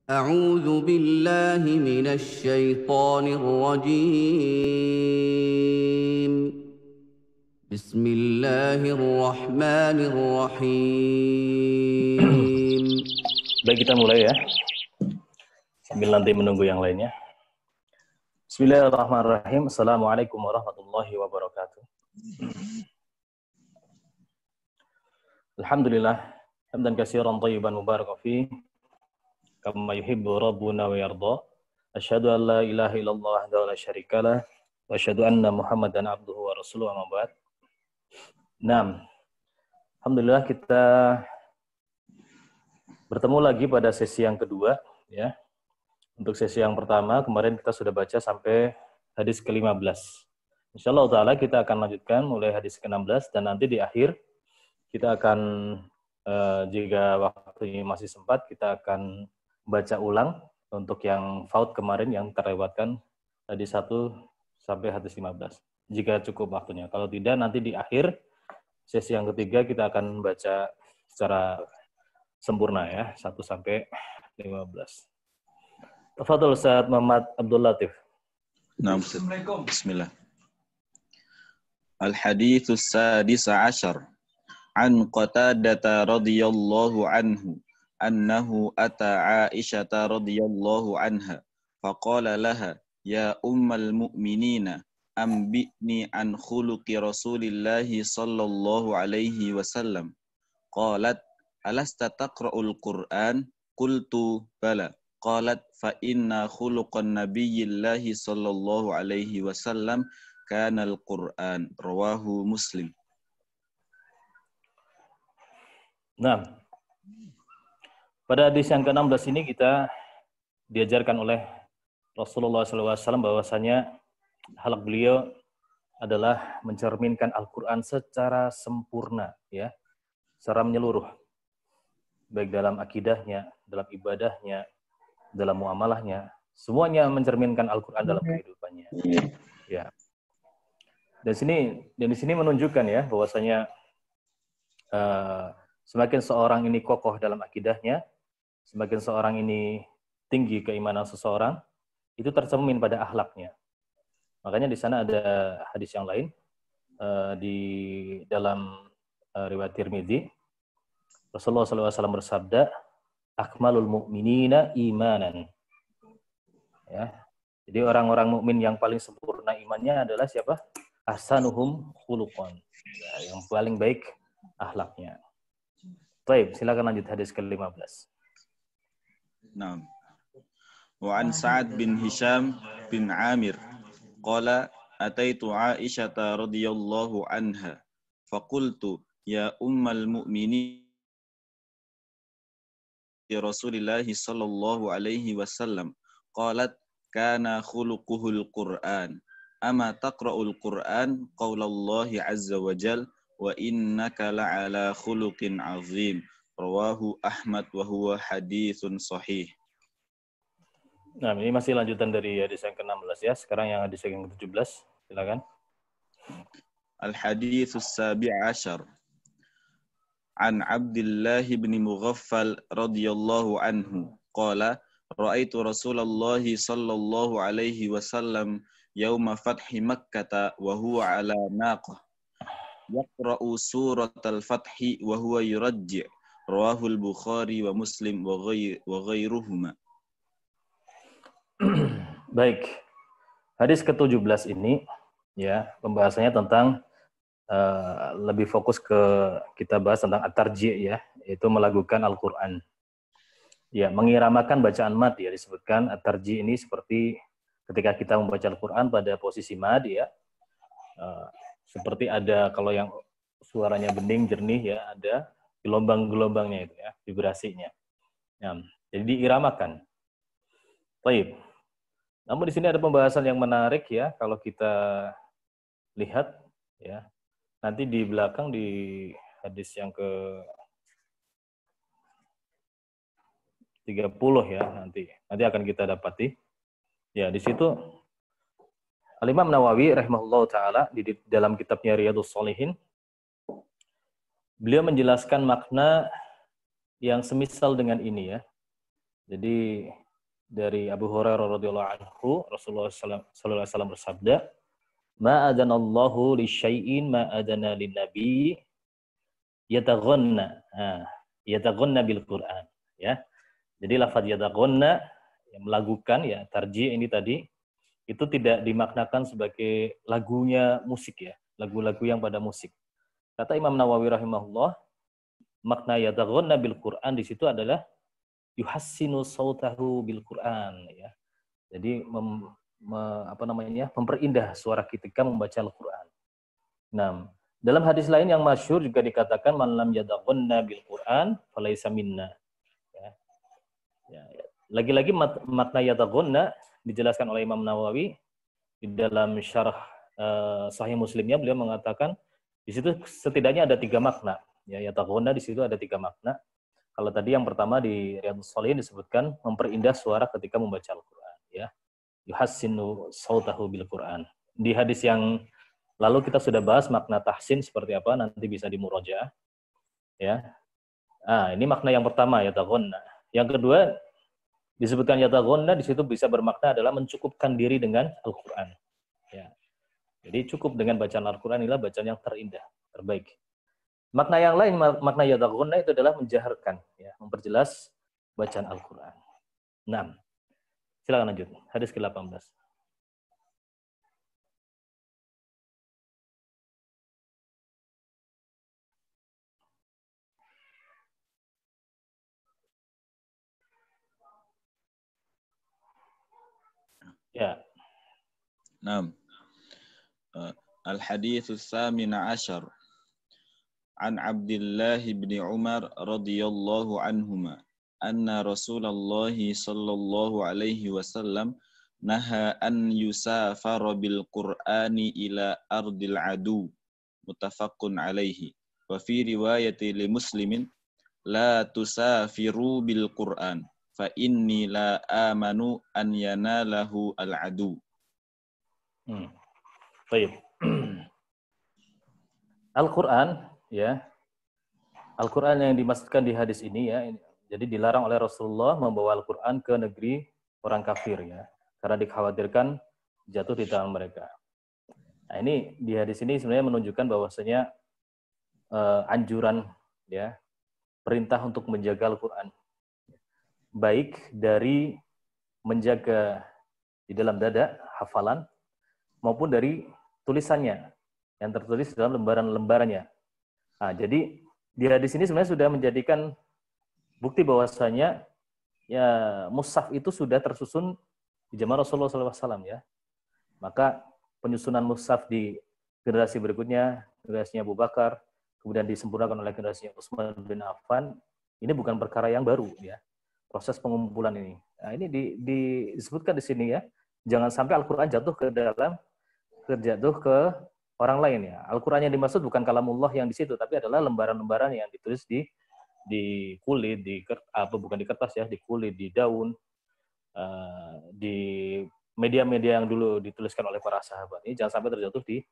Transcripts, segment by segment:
أعوذ بالله من الشيطان الرجيم. بسم الله الرحمن الرحيم. Baik, kita mulai ya. Sambil nanti menunggu yang lainnya. Bismillahirrahmanirrahim. Assalamualaikum warahmatullahi wabarakatuh. Alhamdulillah. Hamdan katsiran thayyiban mubarakan fi kama yuhibbu rabbuna wa yarda. Asyhadu an la ilaha illallah wahdahu la syarikalah wa asyhadu anna Muhammadan abduhu wa rasuluhu amma ba'd. Naam. Alhamdulillah kita bertemu lagi pada sesi yang kedua ya. Untuk sesi yang pertama kemarin kita sudah baca sampai hadis ke-15. Insyaallah taala kita akan lanjutkan mulai hadis ke-16 dan nanti di akhir kita akan jika waktunya masih sempat kita akan baca ulang untuk yang faut kemarin yang terlewatkan hadis 1 sampai hadis 15. Jika cukup waktunya. Kalau tidak nanti di akhir sesi yang ketiga kita akan baca secara sempurna ya 1 sampai 15. Tafadhol Ustaz Muhammad Abdul Latif. Assalamualaikum. Bismillah. Al-haditsus sadis ashar an Qatadah radhiyallahu anhu annahu ata Aisyah radhiyallahu anha faqala laha ya ummal mu'minina anbi'ni an khuluqi Rasulillahi sallallahu alaihi wasallam qalat alasta taqra'ul Qur'an qultu bala qalat fa inna khuluqan nabiyyillahi sallallahu alaihi wasallam kana al-Qur'an rawahu Muslim. Nah, pada hadis yang ke-16 ini kita diajarkan oleh Rasulullah SAW bahwasanya akhlak beliau adalah mencerminkan Al-Quran secara sempurna, ya, secara menyeluruh, baik dalam akidahnya, dalam ibadahnya, dalam muamalahnya, semuanya mencerminkan Al-Quran dalam kehidupannya. Ya. Dan di sini menunjukkan ya bahwasanya semakin seorang ini kokoh dalam akidahnya, semakin seorang ini tinggi keimanan seseorang, itu tercermin pada akhlaknya. Makanya di sana ada hadis yang lain di dalam riwayat Tirmidzi, Rasulullah SAW bersabda, akmalul mu'minina imanan. Ya. Jadi orang-orang mukmin yang paling sempurna imannya adalah siapa? Ahsanuhum khuluqan. Ya, yang paling baik akhlaknya. Baik, silakan lanjut hadis ke-15. Naam. Wa an Sa'ad bin Hisham bin Amir qala ataitu Aisyah radhiyallahu anha faqultu ya ummal mu'minin Rasulillah sallallahu alaihi wasallam qalat kana khuluquhul Qur'an ama taqra'ul Qur'an qaulallahi azza wa jal wa innaka la'ala khuluqin azim rawahu Ahmad wa huwa haditsun sahih. Nah, ini masih lanjutan dari hadis yang ke-16 ya. Sekarang yang hadis yang ke-17. Silakan. Al-haditsus sabi' ashar an Abdullah bin Mughaffal radhiyallahu anhu qala ra'aitu Rasulullah sallallahu alaihi wasallam yauma fathi Makkah wa huwa ala naqah yaqra'u suratal fathi wa huwa yurajji' rawahu al-Bukhari wa Muslim wa ghairuhuma. Baik. Hadis ke-17 ini ya pembahasannya tentang lebih fokus ke kita bahas tentang at-tarji' ya, yaitu melakukan Al-Qur'an. Ya, mengiramakan bacaan mad ya disebutkan at-tarji' ini seperti ketika kita membaca Al-Qur'an pada posisi mad ya. Seperti ada kalau yang suaranya bening jernih ya, ada gelombang-gelombangnya itu ya, vibrasinya. Ya, jadi diiramakan. Baik. Namun di sini ada pembahasan yang menarik ya kalau kita lihat ya. Nanti di belakang di hadis yang ke-30 ya nanti akan kita dapati. Ya, di situ Al-Imam Nawawi rahimahullahu taala di dalam kitabnya Riyadhus Shalihin beliau menjelaskan makna yang semisal dengan ini ya. Jadi dari Abu Hurairah radhiyallahu anhu, Rasulullah sallallahu alaihi wasallam bersabda, "Ma adanallahu li syai'in ma adana lin nabi yataghanna." Yataghanna bil Qur'an, ya. Jadi lafaz yataghanna yang melakukan ya tarji ini tadi itu tidak dimaknakan sebagai lagunya musik ya, lagu-lagu yang pada musik. Kata Imam Nawawi rahimahullah, makna yataghanna bil Qur'an di situ adalah yuhassinu sautahu bil Qur'an ya. Jadi memperindah suara ketika membaca Al-Qur'an. Nah, dalam hadis lain yang masyhur juga dikatakan man lam yataghanna bil Qur'an falaysa minna. Ya. Lagi-lagi makna yataghanna dijelaskan oleh Imam Nawawi di dalam syarah Sahih Muslimnya, beliau mengatakan di situ setidaknya ada 3 makna. Ya, yataghanna di situ ada 3 makna. Kalau tadi yang pertama di Riyadhus Shalihin disebutkan memperindah suara ketika membaca Al-Qur'an ya. Yuhassinu sautahu bil Qur'an. Di hadis yang lalu kita sudah bahas makna tahsin seperti apa, nanti bisa dimurajaah ya. Ini makna yang pertama yataghanna. Yang kedua disebutkan yataghanna di situ bisa bermakna adalah mencukupkan diri dengan Al-Qur'an. Ya. Jadi cukup dengan bacaan Al-Qur'an inilah bacaan yang terindah, terbaik. Makna yang lain, makna yataghanna itu adalah menjaharkan, ya, memperjelas bacaan Al-Qur'an. 6. Silakan lanjut. Hadis ke-18. Ya. 6. Al-hadits ats-tsamin 'ashar. An Abdullah bin Umar radhiyallahu anhuma anna Rasulullah sallallahu alaihi wasallam naha an yusafara bil Qur'ani ila ardil adu, muttafaqun alaihi. Wa fi riwayati li Muslimin la tusafiru bil Qur'an fa inni la amanu an yanalahu al adu. Baik. Al-Qur'an ya. Al-Qur'an yang dimaksudkan di hadis ini ya, jadi dilarang oleh Rasulullah membawa Al-Qur'an ke negeri orang kafir ya, karena dikhawatirkan jatuh di tangan mereka. Nah, ini di hadis ini sebenarnya menunjukkan bahwasanya anjuran ya, perintah untuk menjaga Al-Qur'an. Baik dari menjaga di dalam dada hafalan maupun dari tulisannya yang tertulis dalam lembaran-lembarannya. Nah, jadi di hadis ini sebenarnya sudah menjadikan bukti bahwasanya ya mushaf itu sudah tersusun di zaman Rasulullah SAW ya. Maka penyusunan mushaf di generasi berikutnya, generasinya Abu Bakar, kemudian disempurnakan oleh generasinya Utsman bin Affan, ini bukan perkara yang baru ya. Proses pengumpulan ini. Nah, ini disebutkan di sini ya. Jangan sampai Al-Qur'an jatuh ke orang lain ya. Al-Qur'an yang dimaksud bukan kalamullah yang di situ, tapi adalah lembaran-lembaran yang ditulis di kulit, bukan di kertas ya, di kulit, di daun, di media-media yang dulu dituliskan oleh para sahabat. Ini jangan sampai terjatuh di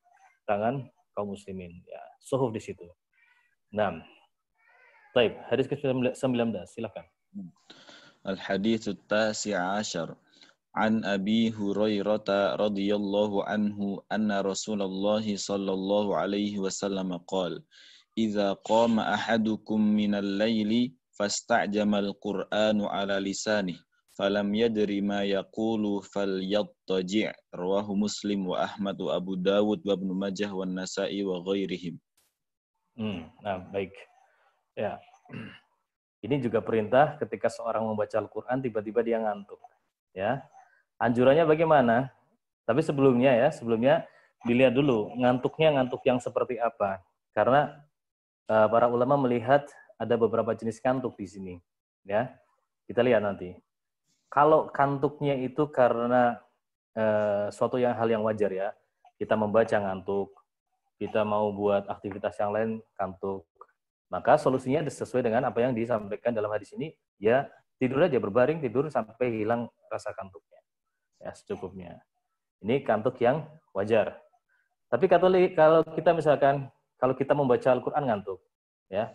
tangan kaum muslimin ya. Suhuf di situ. 6. Baik, hadis ke-19, silakan. Al-hadits ats-tasi' 'ashar. An Abi Hurairah radhiyallahu anhu anna Rasulullah sallallahu alaihi wasallam qala idza qama ahadukum minal laili fasta'jamal Qur'anu ala lisanihi falam yadri ma yaqulu falyattaji' rawahu Muslim wa Ahmad wa Abu Dawud wa Ibnu Majah wa Nasa'i wa ghairihim. Nah, baik. Ya. Ini juga perintah ketika seorang membaca Al-Qur'an tiba-tiba dia ngantuk. Ya. Anjurannya bagaimana? Tapi sebelumnya dilihat dulu ngantuk yang seperti apa. Karena para ulama melihat ada beberapa jenis kantuk di sini. Ya, kita lihat nanti. Kalau kantuknya itu karena suatu hal yang wajar ya, kita membaca ngantuk, kita mau buat aktivitas yang lain kantuk, maka solusinya sesuai dengan apa yang disampaikan dalam hadis ini, ya tidur aja, berbaring tidur sampai hilang rasa kantuknya. Ya, secukupnya. Ini kantuk yang wajar. Tapi kalau kita misalkan, kalau kita membaca Al-Quran ngantuk, ya.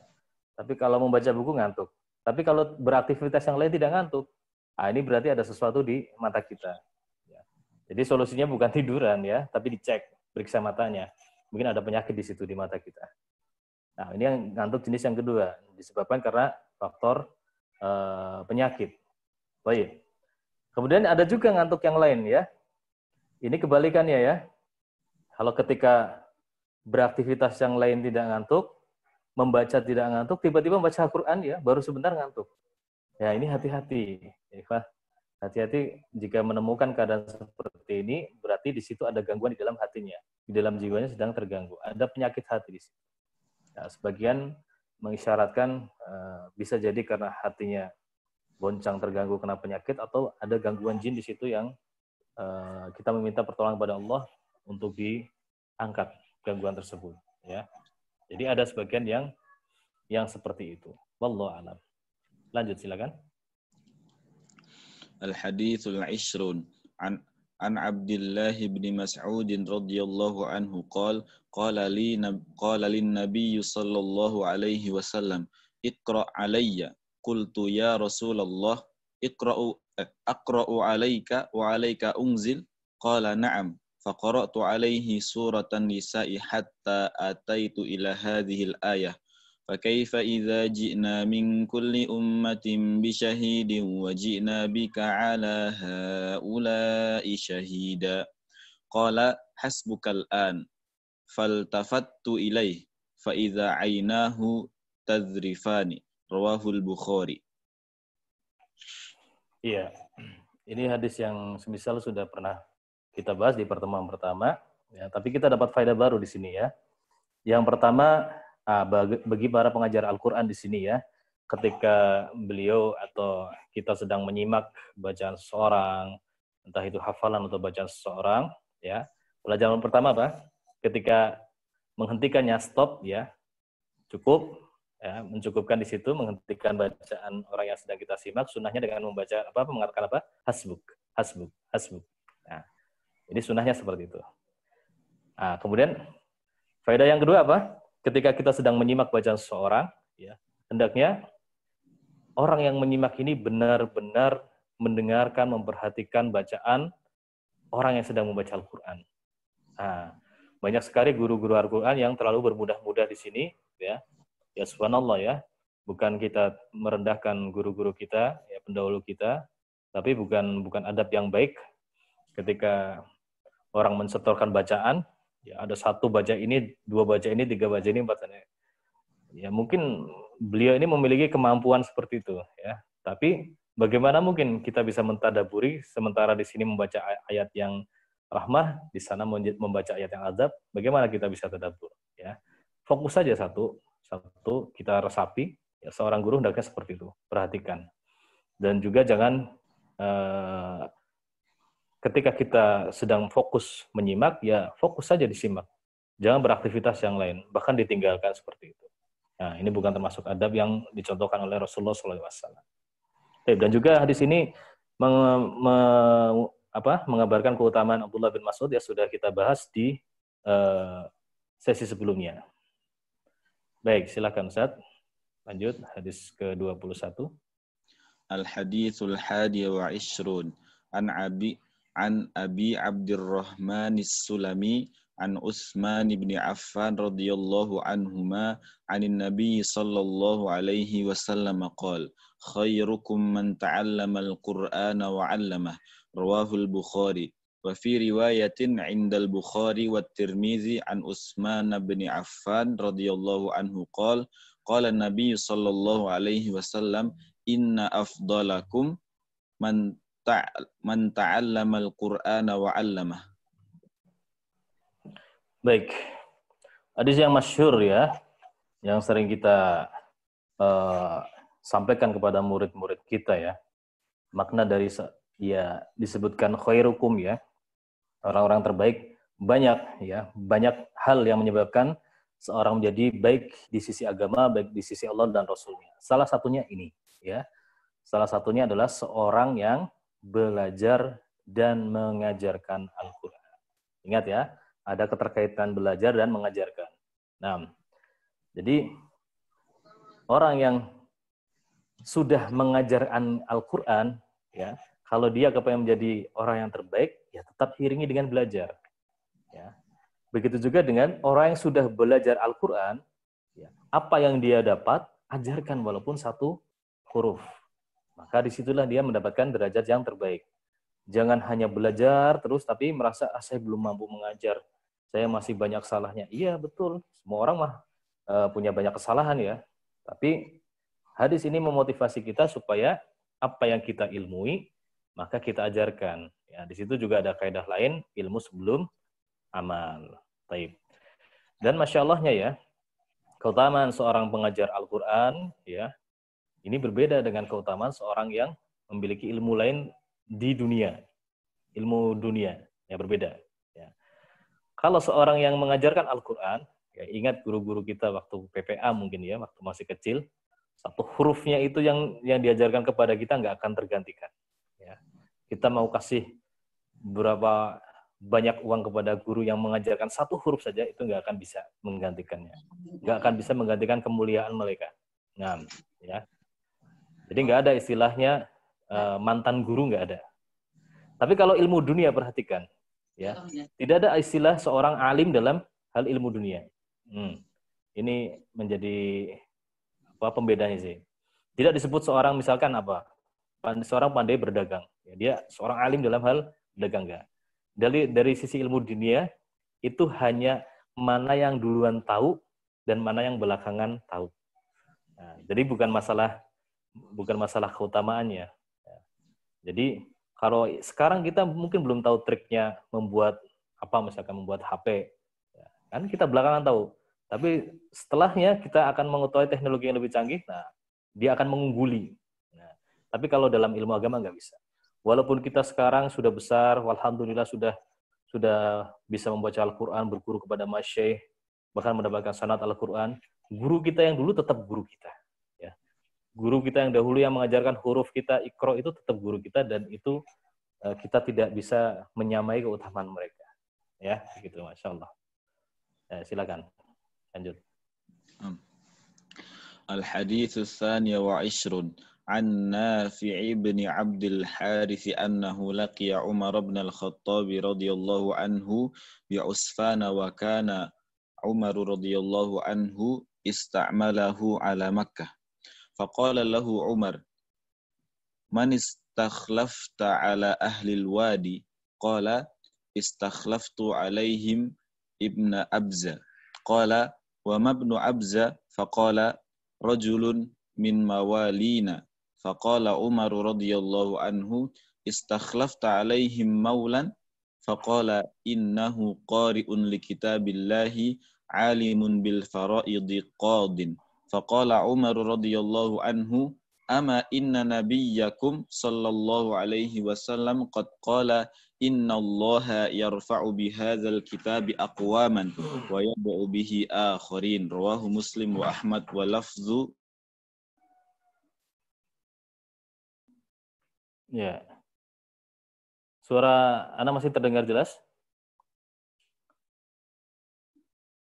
Tapi kalau membaca buku ngantuk. Tapi kalau beraktivitas yang lain tidak ngantuk, Ini berarti ada sesuatu di mata kita. Ya. Jadi solusinya bukan tiduran ya, tapi dicek, periksa matanya. Mungkin ada penyakit di situ di mata kita. Nah, ini yang ngantuk jenis yang kedua, disebabkan karena faktor penyakit. Baik. Kemudian ada juga ngantuk yang lain ya. Ini kebalikannya ya. Kalau ketika beraktivitas yang lain tidak ngantuk, membaca tidak ngantuk, tiba-tiba membaca Al-Quran ya, baru sebentar ngantuk. Ya, ini hati-hati. Hati-hati jika menemukan keadaan seperti ini, berarti di situ ada gangguan di dalam hatinya. Di dalam jiwanya sedang terganggu. Ada penyakit hati di situ. Nah, sebagian mengisyaratkan bisa jadi karena hatinya goncang terganggu kena penyakit, atau ada gangguan jin di situ yang kita meminta pertolongan kepada Allah untuk diangkat gangguan tersebut. Ya, jadi ada sebagian yang seperti itu. Wallahu a'lam. Lanjut silakan. Al-haditsul 'ishrun an Abdullah bin Mas'ud radhiyallahu anhu qala lin nabiy sallallahu alaihi wasallam iqra alayya qultu ya Rasulullah aqra'u alayka wa alayka unzil qala na'am faqara'tu alayhi suratan nisa'i hatta ataitu ila hadhil ayah فكيف إذا جئنا من كل أمة بشهيد وجئنا بك على هؤلاء شهيدا قال حسبك الآن فالتفت إليه فإذا عيناه تذرفان رواه البخاري. Iya, ini hadis yang semisal sudah pernah kita bahas di pertemuan pertama, ya, tapi kita dapat faedah baru di sini ya. Yang pertama, bagi para pengajar Al-Quran di sini ya, ketika beliau atau kita sedang menyimak bacaan seseorang, entah itu hafalan atau bacaan seseorang, ya, pelajaran pertama apa? Ketika menghentikannya stop ya, cukup. Ya, mencukupkan di situ, menghentikan bacaan orang yang sedang kita simak, sunnahnya dengan membaca mengatakan apa? Hasbuk, hasbuk, hasbuk. Nah, ini sunnahnya seperti itu. Nah, kemudian faedah yang kedua apa? Ketika kita sedang menyimak bacaan seseorang, ya, hendaknya orang yang menyimak ini benar-benar mendengarkan, memperhatikan bacaan orang yang sedang membaca Al-Quran. Nah, banyak sekali guru-guru Al-Quran yang terlalu bermudah-mudah di sini, ya. Ya subhanallah ya, bukan kita merendahkan guru-guru kita, ya pendahulu kita, tapi bukan adab yang baik ketika orang mensetorkan bacaan, ya ada satu baca ini, dua baca ini, tiga baca ini, empat ini. Ya mungkin beliau ini memiliki kemampuan seperti itu, ya. Tapi bagaimana mungkin kita bisa mentadaburi sementara di sini membaca ayat yang rahmah, di sana membaca ayat yang azab, bagaimana kita bisa tadabbur, ya. Fokus saja satu kita resapi, ya, seorang guru hendaknya seperti itu, perhatikan. Dan juga jangan ketika kita sedang fokus menyimak, ya fokus saja disimak, jangan beraktivitas yang lain, bahkan ditinggalkan seperti itu. Nah, ini bukan termasuk adab yang dicontohkan oleh Rasulullah SAW. Dan juga hadis ini mengabarkan keutamaan Abdullah bin Mas'ud, ya sudah kita bahas di sesi sebelumnya. Baik, silakan Ustaz. Lanjut hadis ke-21. Al-haditsul hadi wa ishrun an Abi Abdurrahman as-Sulami an Utsman bin Affan radhiyallahu anhuma anin Nabi sallallahu alaihi wasallam qala khairukum man ta'allama al-Qur'ana wa 'allamah rawahul Bukhari. Wa fi riwayatin 'indal Bukhari wa Tirmizi an Utsman bin Affan radhiyallahu anhu qala Nabi sallallahu alaihi wasallam inna afdalakum man ta'allama al-Qur'ana wa 'allamah. Baik. Hadis yang masyhur ya, yang sering kita sampaikan kepada murid-murid kita ya. Makna dari ya disebutkan khairukum ya. Orang-orang terbaik banyak ya, banyak hal yang menyebabkan seorang menjadi baik di sisi agama, baik di sisi Allah dan Rasulnya. Salah satunya ini ya. Salah satunya adalah seorang yang belajar dan mengajarkan Al-Qur'an. Ingat ya, ada keterkaitan belajar dan mengajarkan. Nah, jadi orang yang sudah mengajarkan Al-Qur'an ya. Kalau dia kepengen menjadi orang yang terbaik, ya tetap iringi dengan belajar. Ya. Begitu juga dengan orang yang sudah belajar Al-Quran, ya, apa yang dia dapat, ajarkan walaupun satu huruf. Maka disitulah dia mendapatkan derajat yang terbaik. Jangan hanya belajar terus tapi merasa saya belum mampu mengajar, saya masih banyak salahnya. Iya betul, semua orang mah punya banyak kesalahan ya. Tapi hadis ini memotivasi kita supaya apa yang kita ilmui maka kita ajarkan. Ya, di situ juga ada kaidah lain, ilmu sebelum amal. Taib. Dan masya Allahnya ya, keutamaan seorang pengajar Al-Quran ya ini berbeda dengan keutamaan seorang yang memiliki ilmu lain di dunia, ilmu dunia, ya berbeda. Ya. Kalau seorang yang mengajarkan Al-Quran, ya ingat guru-guru kita waktu PPA mungkin ya, waktu masih kecil, satu hurufnya itu yang diajarkan kepada kita nggak akan tergantikan. Ya. Kita mau kasih berapa banyak uang kepada guru yang mengajarkan satu huruf saja, itu nggak akan bisa menggantikannya. Nggak akan bisa menggantikan kemuliaan mereka. Nah, ya. Jadi nggak ada istilahnya mantan guru, nggak ada. Tapi kalau ilmu dunia perhatikan, ya tidak ada istilah seorang alim dalam hal ilmu dunia. Ini menjadi apa pembedanya sih. Tidak disebut seorang misalkan apa, seorang pandai berdagang. Ya, dia seorang alim dalam hal berdagang nggak. Dari sisi ilmu dunia itu hanya mana yang duluan tahu dan mana yang belakangan tahu. Nah, jadi bukan masalah keutamaannya. Jadi kalau sekarang kita mungkin belum tahu triknya membuat apa, misalkan membuat HP, kan kita belakangan tahu. Tapi setelahnya kita akan mengetahui teknologi yang lebih canggih, nah dia akan mengungguli. Nah, tapi kalau dalam ilmu agama nggak bisa. Walaupun kita sekarang sudah besar, alhamdulillah sudah bisa membaca Al-Quran, berguru kepada masyaikh, bahkan mendapatkan sanad Al-Quran, guru kita yang dulu tetap guru kita. Guru kita yang dahulu yang mengajarkan huruf kita, Iqra, itu tetap guru kita, dan itu kita tidak bisa menyamai keutamaan mereka. Ya, begitu, Masya Allah. Silakan, lanjut. Al-Hadits Tsani wa Ishrun an Nafi' bin Abdul Harith annahu laqiya Umar bin Al-Khattab radhiyallahu anhu bi Usfan wa kana Umar radhiyallahu anhu ista'malahu ala Makkah. فقال له عمر من استخلفت على أهل الوادي قال استخلفت عليهم ابن أبزة قال وما ابن أبزة فقال رجل من موالينا فقال عمر رضي الله عنه استخلفت عليهم مولا فقال إنه قارئ لكتاب الله عالم بالفرائض قاضٍ فقال عمر رضي الله عنه أما إن نبيكم صلى الله عليه وسلم قد قال إن الله يرفع بهذا الكتاب أقواما ويضع به آخرين رواه مسلم وأحمد ولفظ. Ya. Suara Anda masih terdengar jelas?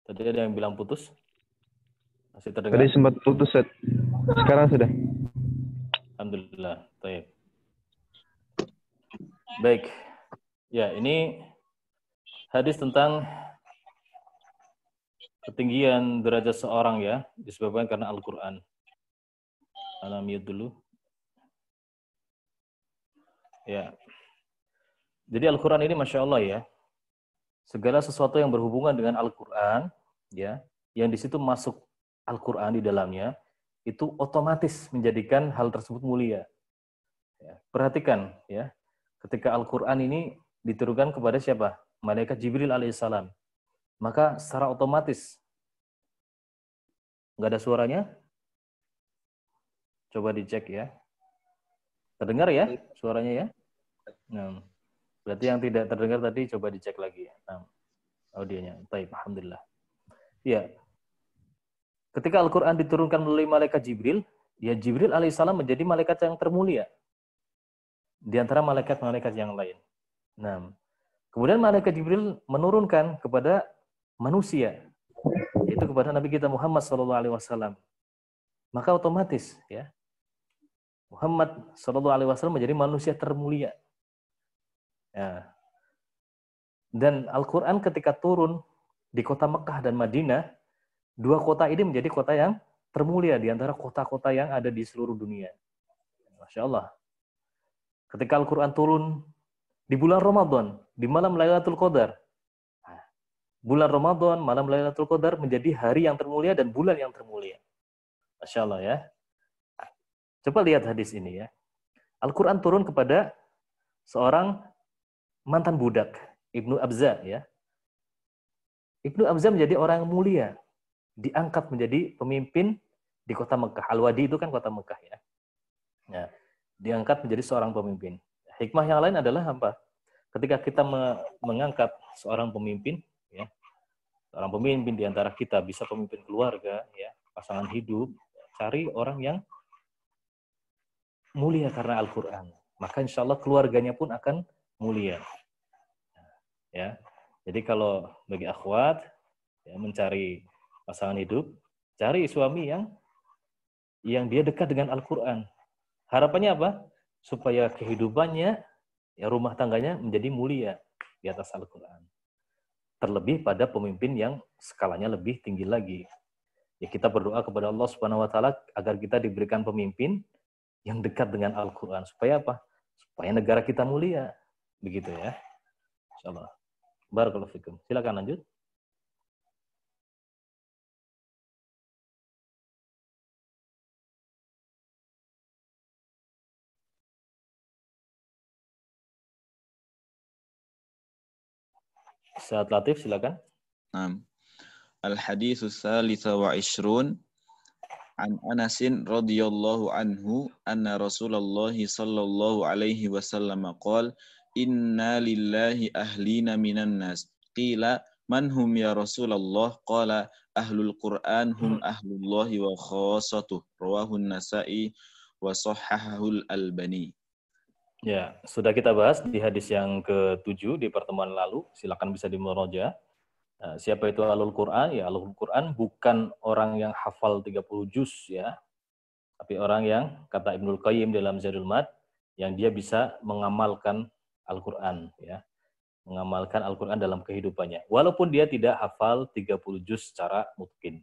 Tadi ada yang bilang putus. Masih terdengar? Tadi sempat putus, Set. Sekarang sudah. Alhamdulillah. Baik. Ya, ini hadis tentang ketinggian derajat seorang ya, disebabkan karena Al-Quran. Mute dulu. Ya. Jadi Al-Quran ini Masya Allah ya, segala sesuatu yang berhubungan dengan Al-Quran, ya, yang di situ masuk Al-Quran di dalamnya, itu otomatis menjadikan hal tersebut mulia. Ya, perhatikan, ya, ketika Al-Quran ini diturunkan kepada siapa? Malaikat Jibril alaihissalam. Maka secara otomatis, nggak ada suaranya? Coba dicek ya. Terdengar ya suaranya ya? Nah, berarti yang tidak terdengar tadi coba dicek lagi ya. Nah, audionya. Baik, alhamdulillah. Ya. Ketika Al-Quran diturunkan melalui malaikat Jibril, ya Jibril alaihissalam menjadi malaikat yang termulia di antara malaikat-malaikat yang lain. Nah, kemudian malaikat Jibril menurunkan kepada manusia, yaitu kepada Nabi kita Muhammad SAW. Maka otomatis, ya, Muhammad Shallallahu Alaihi Wasallam menjadi manusia termulia. Ya. Dan Al-Quran ketika turun di kota Mekah dan Madinah, dua kota ini menjadi kota yang termulia di antara kota-kota yang ada di seluruh dunia. Masya Allah. Ketika Al-Quran turun di bulan Ramadan, di malam Lailatul Qadar. Bulan Ramadan, malam Lailatul Qadar menjadi hari yang termulia dan bulan yang termulia. Masya Allah ya. Coba lihat hadis ini ya. Al-Quran turun kepada seorang mantan budak, Ibnu Abza ya. Ibnu Abza menjadi orang yang mulia, diangkat menjadi pemimpin di kota Mekah. Al-Wadi itu kan kota Mekah ya. Ya, diangkat menjadi seorang pemimpin. Hikmah yang lain adalah apa? Ketika kita mengangkat seorang pemimpin, ya, seorang pemimpin di antara kita bisa pemimpin keluarga, ya, pasangan hidup, cari orang yang mulia karena Al-Quran. Maka insya Allah keluarganya pun akan mulia. Ya, jadi kalau bagi akhwat ya, mencari pasangan hidup, cari suami yang dia dekat dengan Al-Quran. Harapannya apa? Supaya kehidupannya, ya, rumah tangganya menjadi mulia di atas Al-Quran. Terlebih pada pemimpin yang skalanya lebih tinggi lagi. Ya, kita berdoa kepada Allah Subhanahu Wa Taala agar kita diberikan pemimpin yang dekat dengan Al-Quran. Supaya apa? Supaya negara kita mulia. Begitu ya. Insyaallah. Barakallahu fikum. Silakan lanjut. Ustaz Latif, silakan. Al-haditsu tsalits wa 'ishrun an Anasin radhiyallahu anhu anna Rasulullah sallallahu alaihi wasallam qala inna lillahi ahlina minan nas qila man hum ya Rasulullah qala ahlul Qur'an hum ahlullahi wa khassatuh rawahu an-Nasa'i wa shahhahul Albani. Ya, sudah kita bahas di hadis yang ke-7 di pertemuan lalu. Silakan bisa dimurojaah. Siapa itu ahlul Quran? Ya, ahlul Quran bukan orang yang hafal 30 juz ya. Tapi orang yang, kata Ibnul Qayyim dalam Zadul Ma'ad, yang dia bisa mengamalkan Al-Quran ya. Mengamalkan Al-Quran dalam kehidupannya. Walaupun dia tidak hafal 30 juz secara mutkin.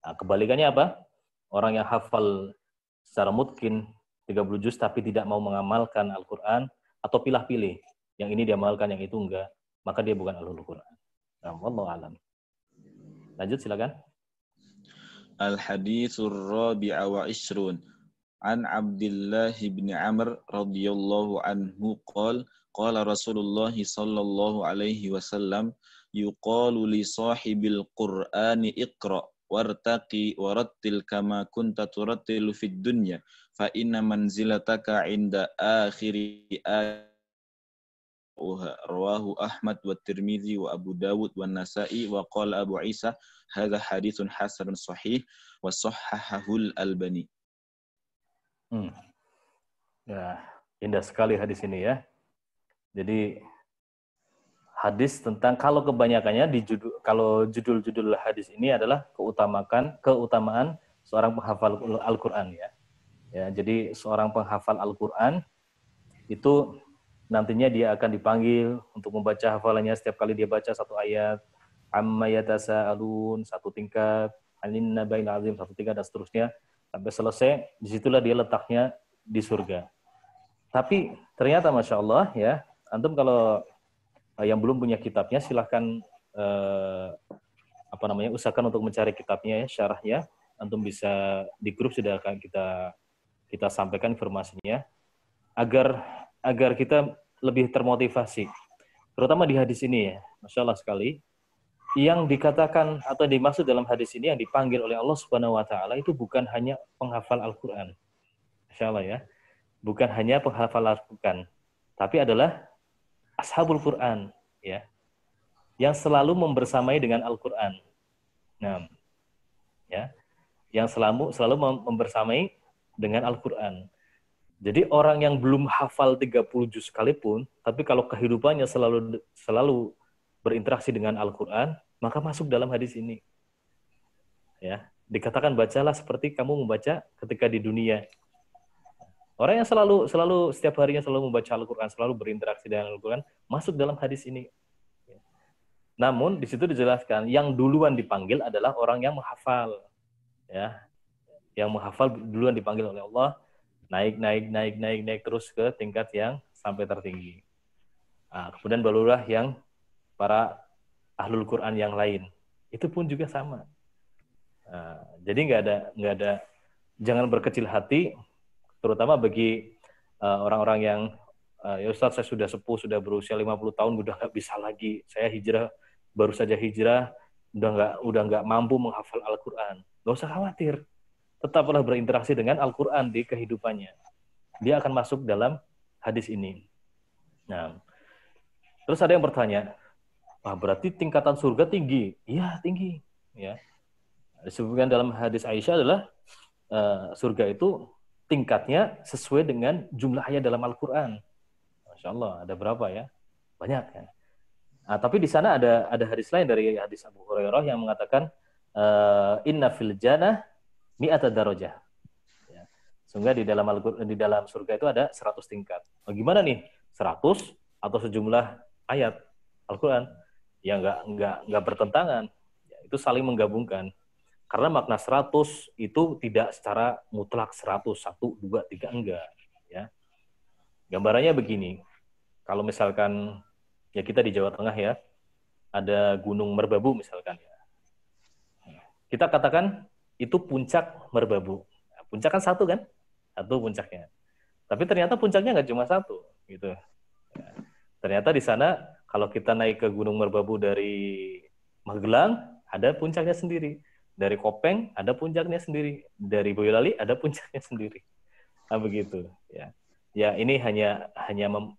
Nah, kebalikannya apa? Orang yang hafal secara mutkin 30 juz tapi tidak mau mengamalkan Al-Quran atau pilih-pilih. Yang ini diamalkan, yang itu enggak. Maka dia bukan ahlul Quran. Wallahu a'lam. Lanjut silakan. Al-haditsur rabi'a wa 'ishrun an Abdullah bin Amr radhiyallahu anhu qala Rasulullah sallallahu alaihi wasallam yuqalu li sahibil Qur'ani iqra wartaqi warattil kama kunta turattilu fid dunya fa inna manzilataka 'inda akhiri rawahu Ahmad wa Tirmidzi wa Abu Dawud wa Nasa'i wa qala Abu Isa hadza haditsun hasanun sahih wa shahhahul Albani. Ya, indah sekali hadis ini ya. Jadi hadis tentang, kalau kebanyakannya di judul-judul hadis ini adalah keutamaan seorang penghafal Al-Qur'an ya. Ya, jadi seorang penghafal Al-Qur'an itu nantinya dia akan dipanggil untuk membaca hafalannya setiap kali dia baca satu ayat, amma yatasaalun satu tingkat, anin nabail azim satu tingkat, dan seterusnya sampai selesai. Disitulah dia letaknya di surga. Tapi ternyata Masya Allah ya, antum kalau yang belum punya kitabnya silahkan usahakan untuk mencari kitabnya ya, syarahnya. Antum bisa di grup sudah akan kita sampaikan informasinya agar kita lebih termotivasi. Terutama di hadis ini ya, Masya Allah sekali. Yang dikatakan atau dimaksud dalam hadis ini yang dipanggil oleh Allah Subhanahu Wa Taala itu bukan hanya penghafal Al-Quran, Masya Allah ya, bukan hanya penghafal Al-Quran, tapi adalah ashabul Quran ya, yang selalu membersamai dengan Al-Quran. Nah, ya, yang selalu membersamai dengan Al-Quran. Jadi orang yang belum hafal 30 juz sekalipun, tapi kalau kehidupannya selalu berinteraksi dengan Al-Quran, maka masuk dalam hadis ini. Ya, dikatakan bacalah seperti kamu membaca ketika di dunia. Orang yang selalu setiap harinya selalu membaca Al-Quran, selalu berinteraksi dengan Al-Quran, masuk dalam hadis ini. Namun di situ dijelaskan yang duluan dipanggil adalah orang yang menghafal, ya, yang menghafal duluan dipanggil oleh Allah, naik terus ke tingkat yang sampai tertinggi. Nah, kemudian barulah yang para ahlul Quran yang lain, itu pun juga sama. Nah, jadi nggak ada, jangan berkecil hati, terutama bagi orang-orang yang ya Ustaz, saya sudah sepuh, sudah berusia 50 tahun, udah nggak bisa lagi, saya hijrah, baru saja hijrah, udah nggak mampu menghafal Al-Quran. Nggak usah khawatir, tetaplah berinteraksi dengan Al-Quran di kehidupannya. Dia akan masuk dalam hadis ini. Nah, terus ada yang bertanya, berarti tingkatan surga tinggi? Iya, tinggi. Ya. Disebutkan dalam hadis Aisyah adalah surga itu tingkatnya sesuai dengan jumlah ayat dalam Al-Quran. Masya Allah, ada berapa ya? Banyak ya. Nah, tapi di sana ada hadis lain dari hadis Abu Hurairah yang mengatakan inna fil jannah mi'ata darajah. Ya. Sehingga di dalam surga itu ada 100 tingkat. Gimana nih? 100 atau sejumlah ayat Al-Quran? Ya nggak bertentangan. Ya, itu saling menggabungkan. Karena makna 100 itu tidak secara mutlak 100, 1, 2, 3, enggak. Ya. Gambarannya begini, kalau misalkan, ya kita di Jawa Tengah ya, ada Gunung Merbabu misalkan. Ya. Kita katakan itu puncak Merbabu. Nah, puncak kan satu kan? Satu puncaknya. Tapi ternyata puncaknya nggak cuma satu. Gitu. Ya. Ternyata di sana, kalau kita naik ke Gunung Merbabu dari Magelang, ada puncaknya sendiri. Dari Kopeng ada puncaknya sendiri, dari Boyolali ada puncaknya sendiri. Nah, begitu ya. Ya ini hanya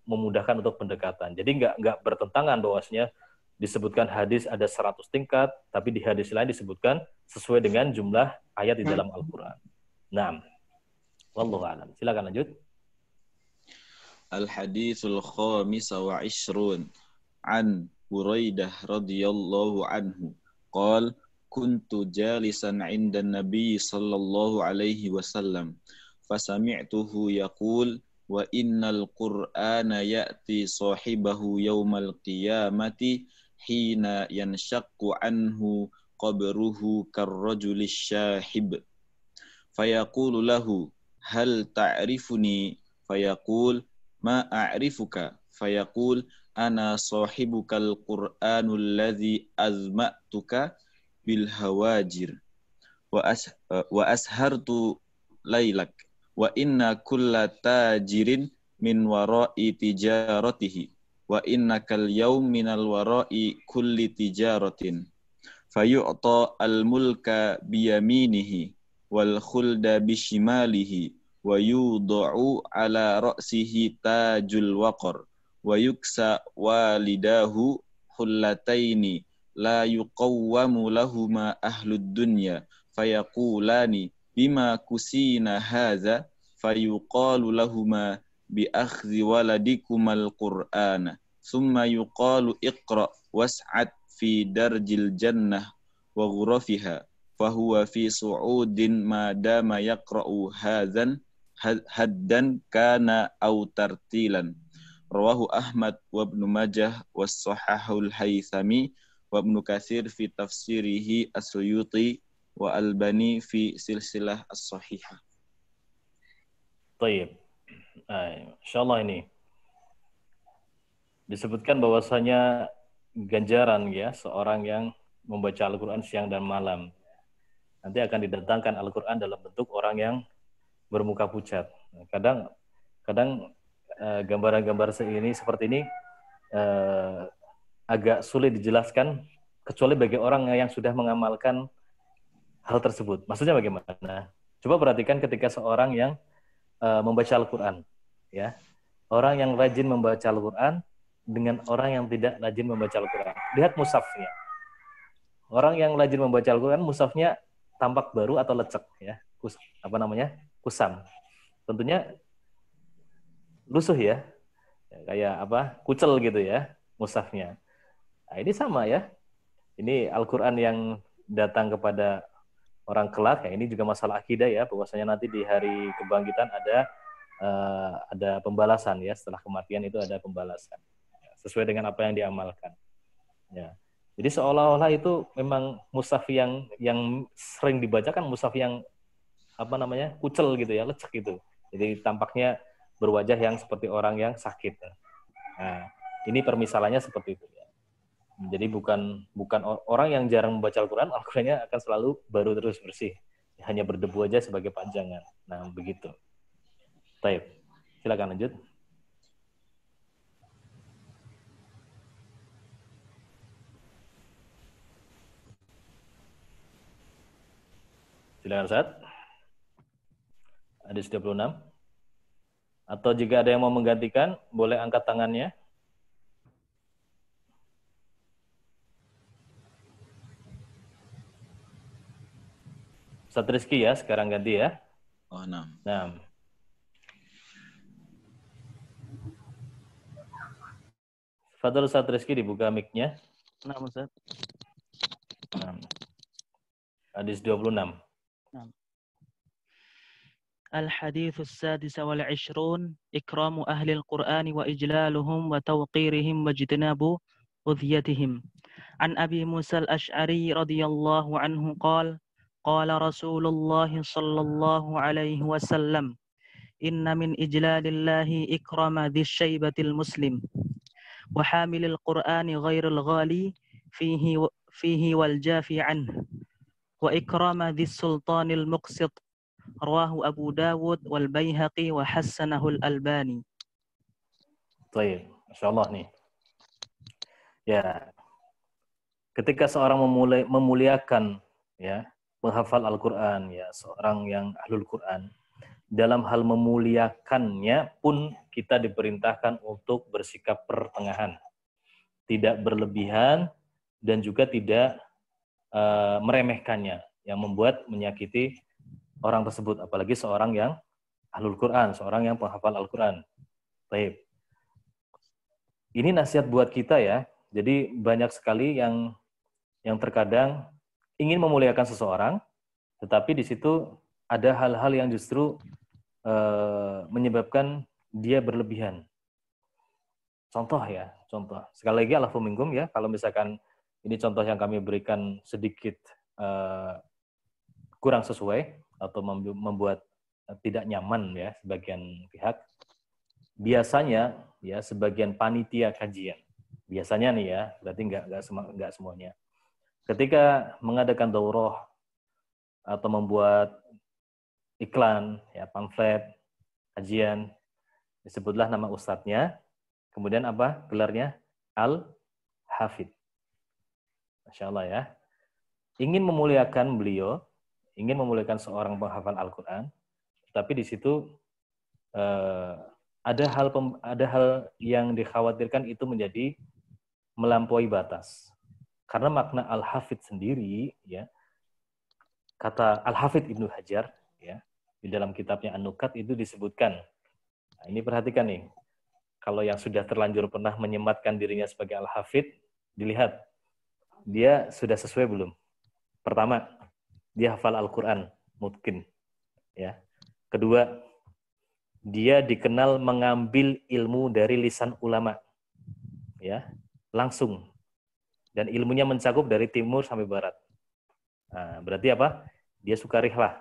memudahkan untuk pendekatan. Jadi nggak bertentangan bahwasanya disebutkan hadis ada 100 tingkat, tapi di hadis lain disebutkan sesuai dengan jumlah ayat di dalam Al-Qur'an. Naam. Wallahu a'lam. Silakan lanjut. Al-haditsul khamis wa 'ishrun an Buraidah radhiyallahu anhu qala kuntu jalisan 'inda an-nabiy sallallahu alaihi wasallam fasami'tuhu yaqul wa innal qur'ana ya'ti sahibahu yaumal qiyamati hina yanshaqqu anhu qabruhu karrajulis syahib fayaqulu lahu hal ta'rifuni fayaqul ma a'rifuka fayaqul ana sahibukal qur'anul ladzi azma'tuka bil hawajir wa ashartu lailak wa inna kulla tajirin min wara'i tijaratihi wa innakal yawm minal wara'i kulli tijaratin fayu'ta al-mulka biyaminihi wal khulda bishimalihi wa yudha'u ala ra'sihi tajul waqar wa yuksa walidahu hullataini la yuqawwamu lahuma ahlud dunya fayaqulani bima kusina hadza fayuqalu lahuma bi akhdhi waladikumal qur'ana thumma yuqalu iqra was'ad fi darjil jannah wa ghurafiha fahuwa fi su'udin ma dama yaqra'u hadzan haddan kana aw tartilan rawahu Ahmad wa Ibnu Majah was sahahul Haythami wa Ibnu Katsir fi tafsirihi As-Suyuti wa Albani fi silsilah as-sahihah. Baik. Insyaallah ini disebutkan bahwasanya ganjaran ya seorang yang membaca Al-Qur'an siang dan malam. Nanti akan didatangkan Al-Qur'an dalam bentuk orang yang bermuka pucat. Kadang gambaran-gambar seperti ini agak sulit dijelaskan kecuali bagi orang yang sudah mengamalkan hal tersebut. Maksudnya bagaimana? Coba perhatikan ketika seorang yang membaca Al-Quran, ya, orang yang rajin membaca Al-Quran dengan orang yang tidak rajin membaca Al-Quran. Lihat mushafnya. Orang yang rajin membaca Al-Quran, mushafnya tampak baru atau lecek, ya, kusam. Tentunya lusuh ya, kayak kucel gitu ya, mushafnya. Nah, ini sama ya. Ini Al-Quran yang datang kepada orang kelak, ya ini juga masalah akidah ya, bahwasanya nanti di hari kebangkitan ada ada pembalasan ya, setelah kematian itu ada pembalasan sesuai dengan apa yang diamalkan. Ya. Jadi seolah-olah itu memang mushaf yang sering dibacakan mushaf yang kucel gitu ya, lecek gitu. Jadi tampaknya berwajah yang seperti orang yang sakit. Nah, ini permisalannya seperti itu ya. Jadi bukan orang yang jarang membaca Al-Quran, Al-Qurannya akan selalu baru terus bersih. Hanya berdebu aja sebagai panjangan. Nah, begitu. Baik. Silakan lanjut. Silakan Ustaz. Hadis 26. Atau jika ada yang mau menggantikan, boleh angkat tangannya. Ustaz Rizky ya, sekarang ganti ya. Oh, nah. Nah. Fadhil Ustaz Rizky dibuka mic-nya. Nah, Ustaz. Nah. Hadis 26. Nah. الحديث السادس والعشرون إكرام أهل القرآن وإجلالهم وتوقيرهم واجتناب أذيتهم عن أبي موسى الأشعري رضي الله عنه قال قال رسول الله صلى الله عليه وسلم إن من إجلال الله إكرام ذي الشيبة المسلم وحامل القرآن غير الغالي فيه والجافي عنه وإكرام ذي السلطان المقسط Rawahu Abu Dawud wal Baihaqi wa hassanahul Albani. Baik, Masya Allah nih. Ya, ketika seorang memuliakan ya penghafal Al-Quran, ya seorang yang ahlul Quran, dalam hal memuliakannya pun kita diperintahkan untuk bersikap pertengahan, tidak berlebihan dan juga tidak meremehkannya, yang membuat menyakiti orang tersebut, apalagi seorang yang ahlul Quran, seorang yang penghafal Al-Quran. Baik. Ini nasihat buat kita ya. Jadi banyak sekali yang terkadang ingin memuliakan seseorang, tetapi di situ ada hal-hal yang justru menyebabkan dia berlebihan. Contoh ya, contoh. Sekali lagi alafum minkum ya, kalau misalkan ini contoh yang kami berikan sedikit kurang sesuai, atau membuat tidak nyaman ya sebagian pihak, biasanya ya sebagian panitia kajian, biasanya nih ya, berarti nggak semuanya, ketika mengadakan daurah atau membuat iklan ya, pamflet kajian, disebutlah nama ustadznya, kemudian apa gelarnya, Al-Hafidh. Masya Allah ya, ingin memuliakan beliau, ingin memuliakan seorang penghafal Al-Quran, tapi di situ ada hal yang dikhawatirkan itu menjadi melampaui batas. Karena makna Al-Hafidh sendiri, ya, kata Al-Hafidh Ibnu Hajar, ya, di dalam kitabnya An-Nukat itu disebutkan. Nah, ini perhatikan nih, kalau yang sudah terlanjur pernah menyematkan dirinya sebagai Al-Hafidh, dilihat dia sudah sesuai belum. Pertama, dia hafal Al-Quran, mungkin. Ya. Kedua, dia dikenal mengambil ilmu dari lisan ulama. Ya, langsung. Dan ilmunya mencakup dari timur sampai barat. Nah, berarti apa? Dia suka rihlah.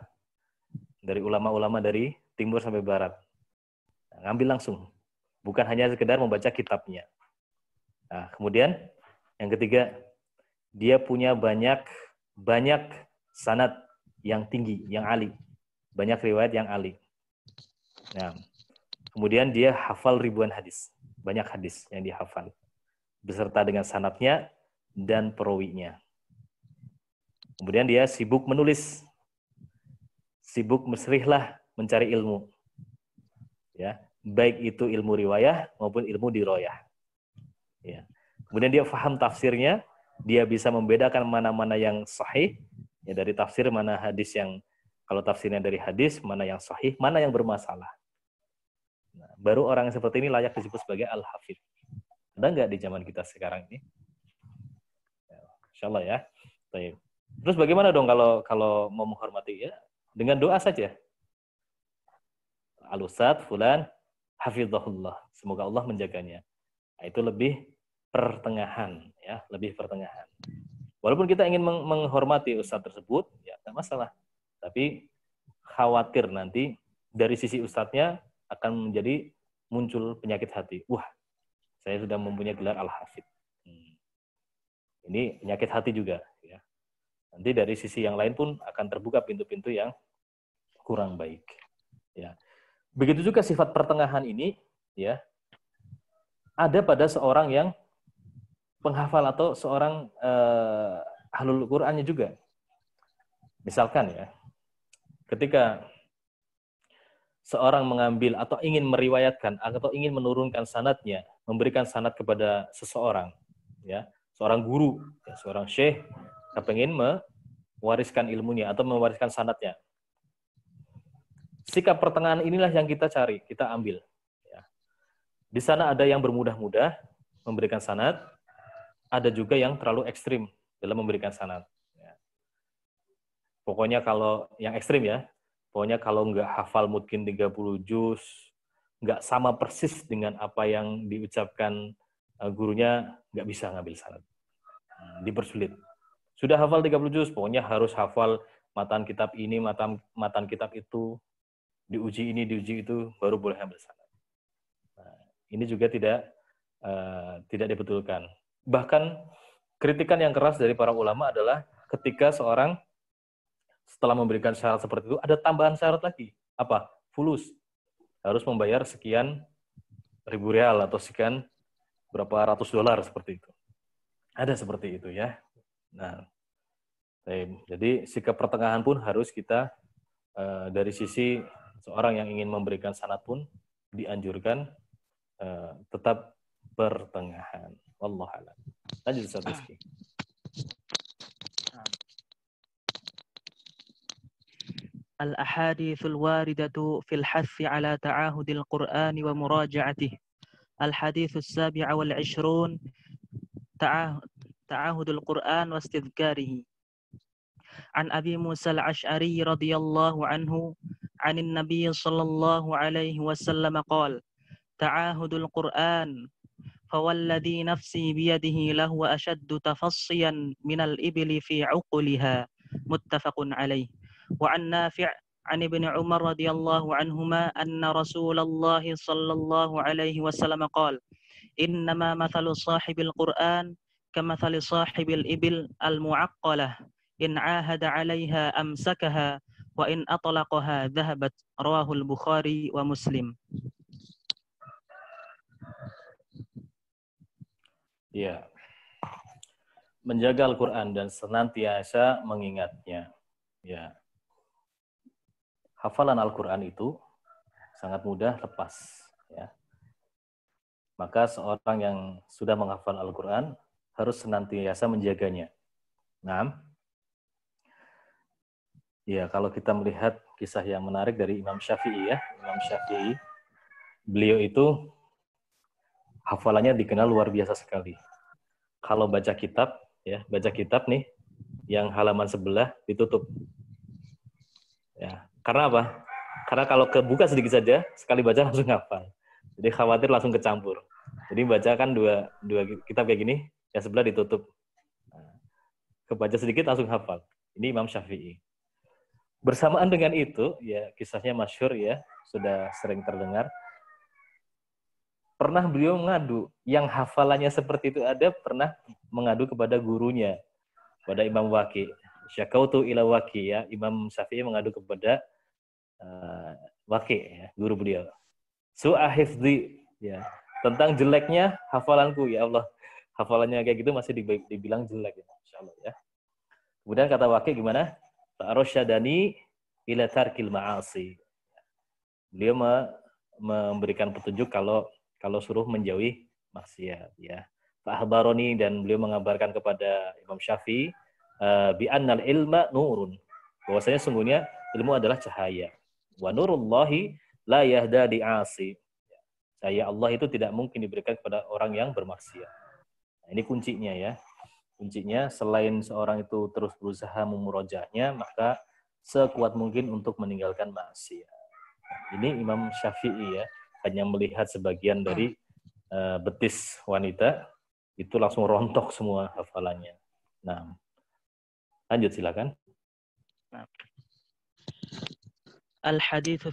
Dari ulama-ulama dari timur sampai barat. Nah, ngambil langsung. Bukan hanya sekedar membaca kitabnya. Nah, kemudian, yang ketiga, dia punya banyak sanad yang tinggi, yang ali. Banyak riwayat yang ali. Nah, kemudian dia hafal ribuan hadis. Banyak hadis yang dihafal. Beserta dengan sanadnya dan perawinya. Kemudian dia sibuk menulis. Sibuk mesrihlah mencari ilmu. Ya, baik itu ilmu riwayah maupun ilmu diroyah. Ya. Kemudian dia faham tafsirnya. Dia bisa membedakan mana-mana yang sahih, ya, dari tafsir, mana hadis yang, kalau tafsirnya dari hadis, mana yang sahih, mana yang bermasalah. Nah, baru orang yang seperti ini layak disebut sebagai Al-Hafidh. Ada nggak di zaman kita sekarang ini? Ya, Insya Allah ya. Baik. Terus bagaimana dong kalau mau menghormati ya? Dengan doa saja. al-ustadz fulan hafizahullah, semoga Allah menjaganya. Nah, itu lebih pertengahan, ya, lebih pertengahan. Walaupun kita ingin menghormati ustadz tersebut, ya tidak masalah. Tapi khawatir nanti dari sisi ustadznya akan menjadi muncul penyakit hati. Wah, saya sudah mempunyai gelar al-hafidh. Ini penyakit hati juga, ya. Nanti dari sisi yang lain pun akan terbuka pintu-pintu yang kurang baik. Ya. Begitu juga sifat pertengahan ini, ya, ada pada seorang yang penghafal atau seorang ahlul Qur'annya juga. Misalkan ya, ketika seorang mengambil atau ingin meriwayatkan atau ingin menurunkan sanadnya, memberikan sanad kepada seseorang, ya, seorang guru, ya, seorang syekh, kepengen mewariskan ilmunya atau mewariskan sanadnya. Sikap pertengahan inilah yang kita cari, kita ambil. Ya. Di sana ada yang bermudah-mudah memberikan sanad, ada juga yang terlalu ekstrim dalam memberikan sanad. Ya. Pokoknya kalau yang ekstrim ya, pokoknya kalau nggak hafal mungkin 30 juz, nggak sama persis dengan apa yang diucapkan gurunya, nggak bisa ngambil sanad. Dipersulit. Sudah hafal 30 juz, pokoknya harus hafal matan kitab ini, matan kitab itu, diuji ini, diuji itu, baru boleh ambil sanad. Nah, ini juga tidak dibetulkan. Bahkan kritikan yang keras dari para ulama adalah ketika seorang setelah memberikan syarat seperti itu, ada tambahan syarat lagi. Apa? Fulus. Harus membayar sekian ribu real atau sekian berapa ratus dolar seperti itu. Ada seperti itu ya. Nah, jadi sikap pertengahan pun harus kita dari sisi seorang yang ingin memberikan sanad pun dianjurkan tetap pertengahan. Wallahu a'lam. Lanjut Ustaz Rizky. الأحاديث الواردة في الحث على تعاهد القرآن ومراجعته. الحديث 27 تعاهد القرآن واستذكاره. عن أبي موسى الأشعري رضي الله عنه عن النبي صلى الله عليه وسلم قال: تعاهد القرآن فوالذي نفسي بيده لهو أشد تفصيا من الإبل في عقلها. متفق عليه. وعن نافع عن ابن عمر رضي الله عنهما أن رسول الله صلى الله عليه وسلم قال: إنما مثل صاحب القرآن كمثل صاحب الإبل المعقلة إن عاهد عليها أمسكها وإن أطلقها ذهبت. رواه البخاري ومسلم. Ya. Menjaga Al-Qur'an dan senantiasa mengingatnya. Ya. Hafalan Al-Qur'an itu sangat mudah lepas, ya. Maka seorang yang sudah menghafal Al-Qur'an harus senantiasa menjaganya. Nah, ya, kalau kita melihat kisah yang menarik dari Imam Syafi'i ya, Imam Syafi'i, beliau itu hafalannya dikenal luar biasa sekali. Kalau baca kitab, ya, baca kitab nih, yang halaman sebelah ditutup. Ya, karena apa? Karena kalau kebuka sedikit saja, sekali baca langsung hafal. Jadi khawatir langsung kecampur. Jadi baca kan dua kitab kayak gini, yang sebelah ditutup. Nah, kebaca sedikit langsung hafal. Ini Imam Syafi'i. Bersamaan dengan itu, ya kisahnya masyhur ya, sudah sering terdengar. Pernah beliau mengadu, yang hafalannya seperti itu ada, pernah mengadu kepada gurunya, pada Imam Waqi. Syakautu ila Waqi, ya, Imam Syafi'i mengadu kepada Waqi, ya, guru beliau. Su'a hifdzi, ya, tentang jeleknya hafalanku, ya Allah. Hafalannya kayak gitu masih dibilang jelek, ya, insyaallah ya. Kemudian kata Waqi gimana? Ta'arsyadani ila tarkil ma'asi. Beliau memberikan petunjuk kalau suruh menjauhi maksiat, ya. Fa'ahbaroni, dan beliau mengabarkan kepada Imam Syafi'i bi annal ilma nurun. Bahwasanya sungguhnya ilmu adalah cahaya. Wa nurullahi la yahda di'asi. Cahaya Allah itu tidak mungkin diberikan kepada orang yang bermaksiat. Nah, ini kuncinya ya. Kuncinya selain seorang itu terus berusaha memurojahnya, maka sekuat mungkin untuk meninggalkan maksiat. Ini Imam Syafi'i ya, hanya melihat sebagian dari betis wanita, itu langsung rontok semua hafalannya. Nah, lanjut silakan. الحديث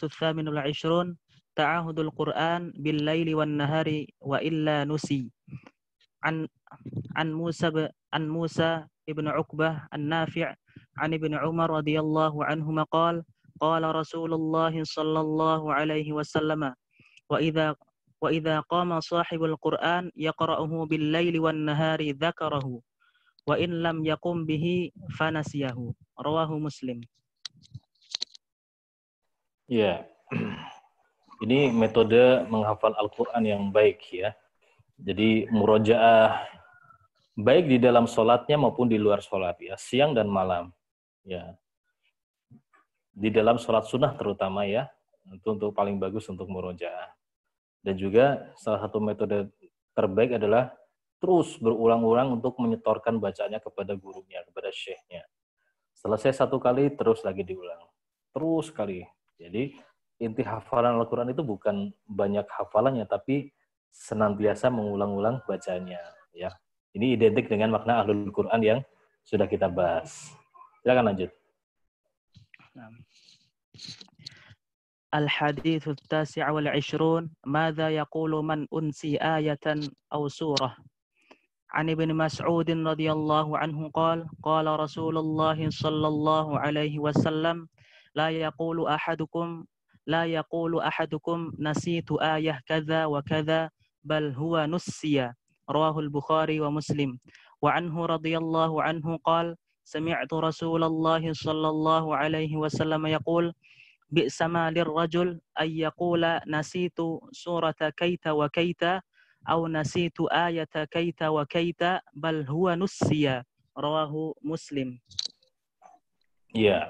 الثامن والعشرون تعاهد القرآن بالليل والنهار وإلا نسي عن موسى ابن عقبة النافع عن ابن عمر رضي الله عنهما قال قال رسول الله صلى الله عليه وسلم وإذا قام صاحب القرآن يقرأه بالليل والنهار ذكره وإن لم يقم به فنسيه رواه مسلم. Ya, ini metode menghafal Al-Quran yang baik ya. Jadi murojaah baik di dalam sholatnya maupun di luar sholat ya, siang dan malam ya. Di dalam sholat sunnah terutama ya, itu untuk paling bagus untuk murojaah. Dan juga salah satu metode terbaik adalah terus berulang-ulang untuk menyetorkan bacaannya kepada gurunya, kepada syekhnya. Selesai satu kali terus lagi diulang, terus kali. Jadi inti hafalan Al-Quran itu bukan banyak hafalannya, tapi senantiasa mengulang-ulang bacanya. Ya, ini identik dengan makna Ahlul Quran yang sudah kita bahas. Silakan lanjut. الحديث التاسع والعشرون ماذا يقول من أنسي آية أو سورة عن ابن مسعود رضي الله عنه قال قال رسول الله صلى الله عليه وسلم لا يقول أحدكم نسيت آية كذا وكذا بل هو نسي رواه البخاري ومسلم وعنه رضي الله عنه قال سمعت رسول الله صلى الله عليه وسلم يقول بئس ما للرجل أن يقول نسيت سورة كيت وكيت أو نسيت آية كيت وكيت بل هو نسي رواه مسلم. Ya,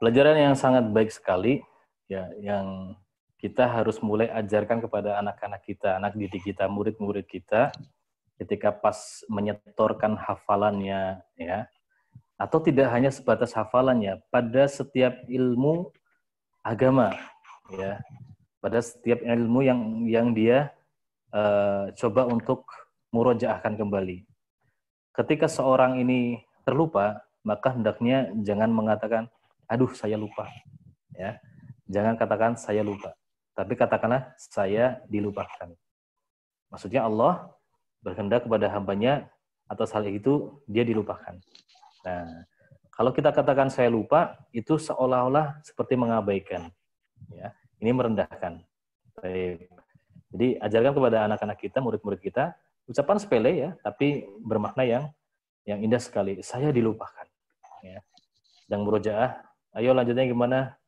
pelajaran yang sangat baik sekali ya, yang kita harus mulai ajarkan kepada anak-anak kita, anak didik kita, murid-murid kita, ketika pas menyetorkan hafalannya ya, atau tidak hanya sebatas hafalannya, pada setiap ilmu agama ya, pada setiap ilmu yang dia coba untuk murojaahkan kembali. Ketika seorang ini terlupa, maka hendaknya jangan mengatakan, aduh saya lupa. Ya, jangan katakan saya lupa, tapi katakanlah saya dilupakan. Maksudnya Allah berkehendak kepada hambanya atas hal itu dia dilupakan. Nah, kalau kita katakan saya lupa, itu seolah-olah seperti mengabaikan. Ya, ini merendahkan. Baik. Jadi ajarkan kepada anak-anak kita, murid-murid kita, ucapan sepele ya, tapi bermakna yang indah sekali. Saya dilupakan. Ya. Sedang murojaah, ayo lanjutnya gimana?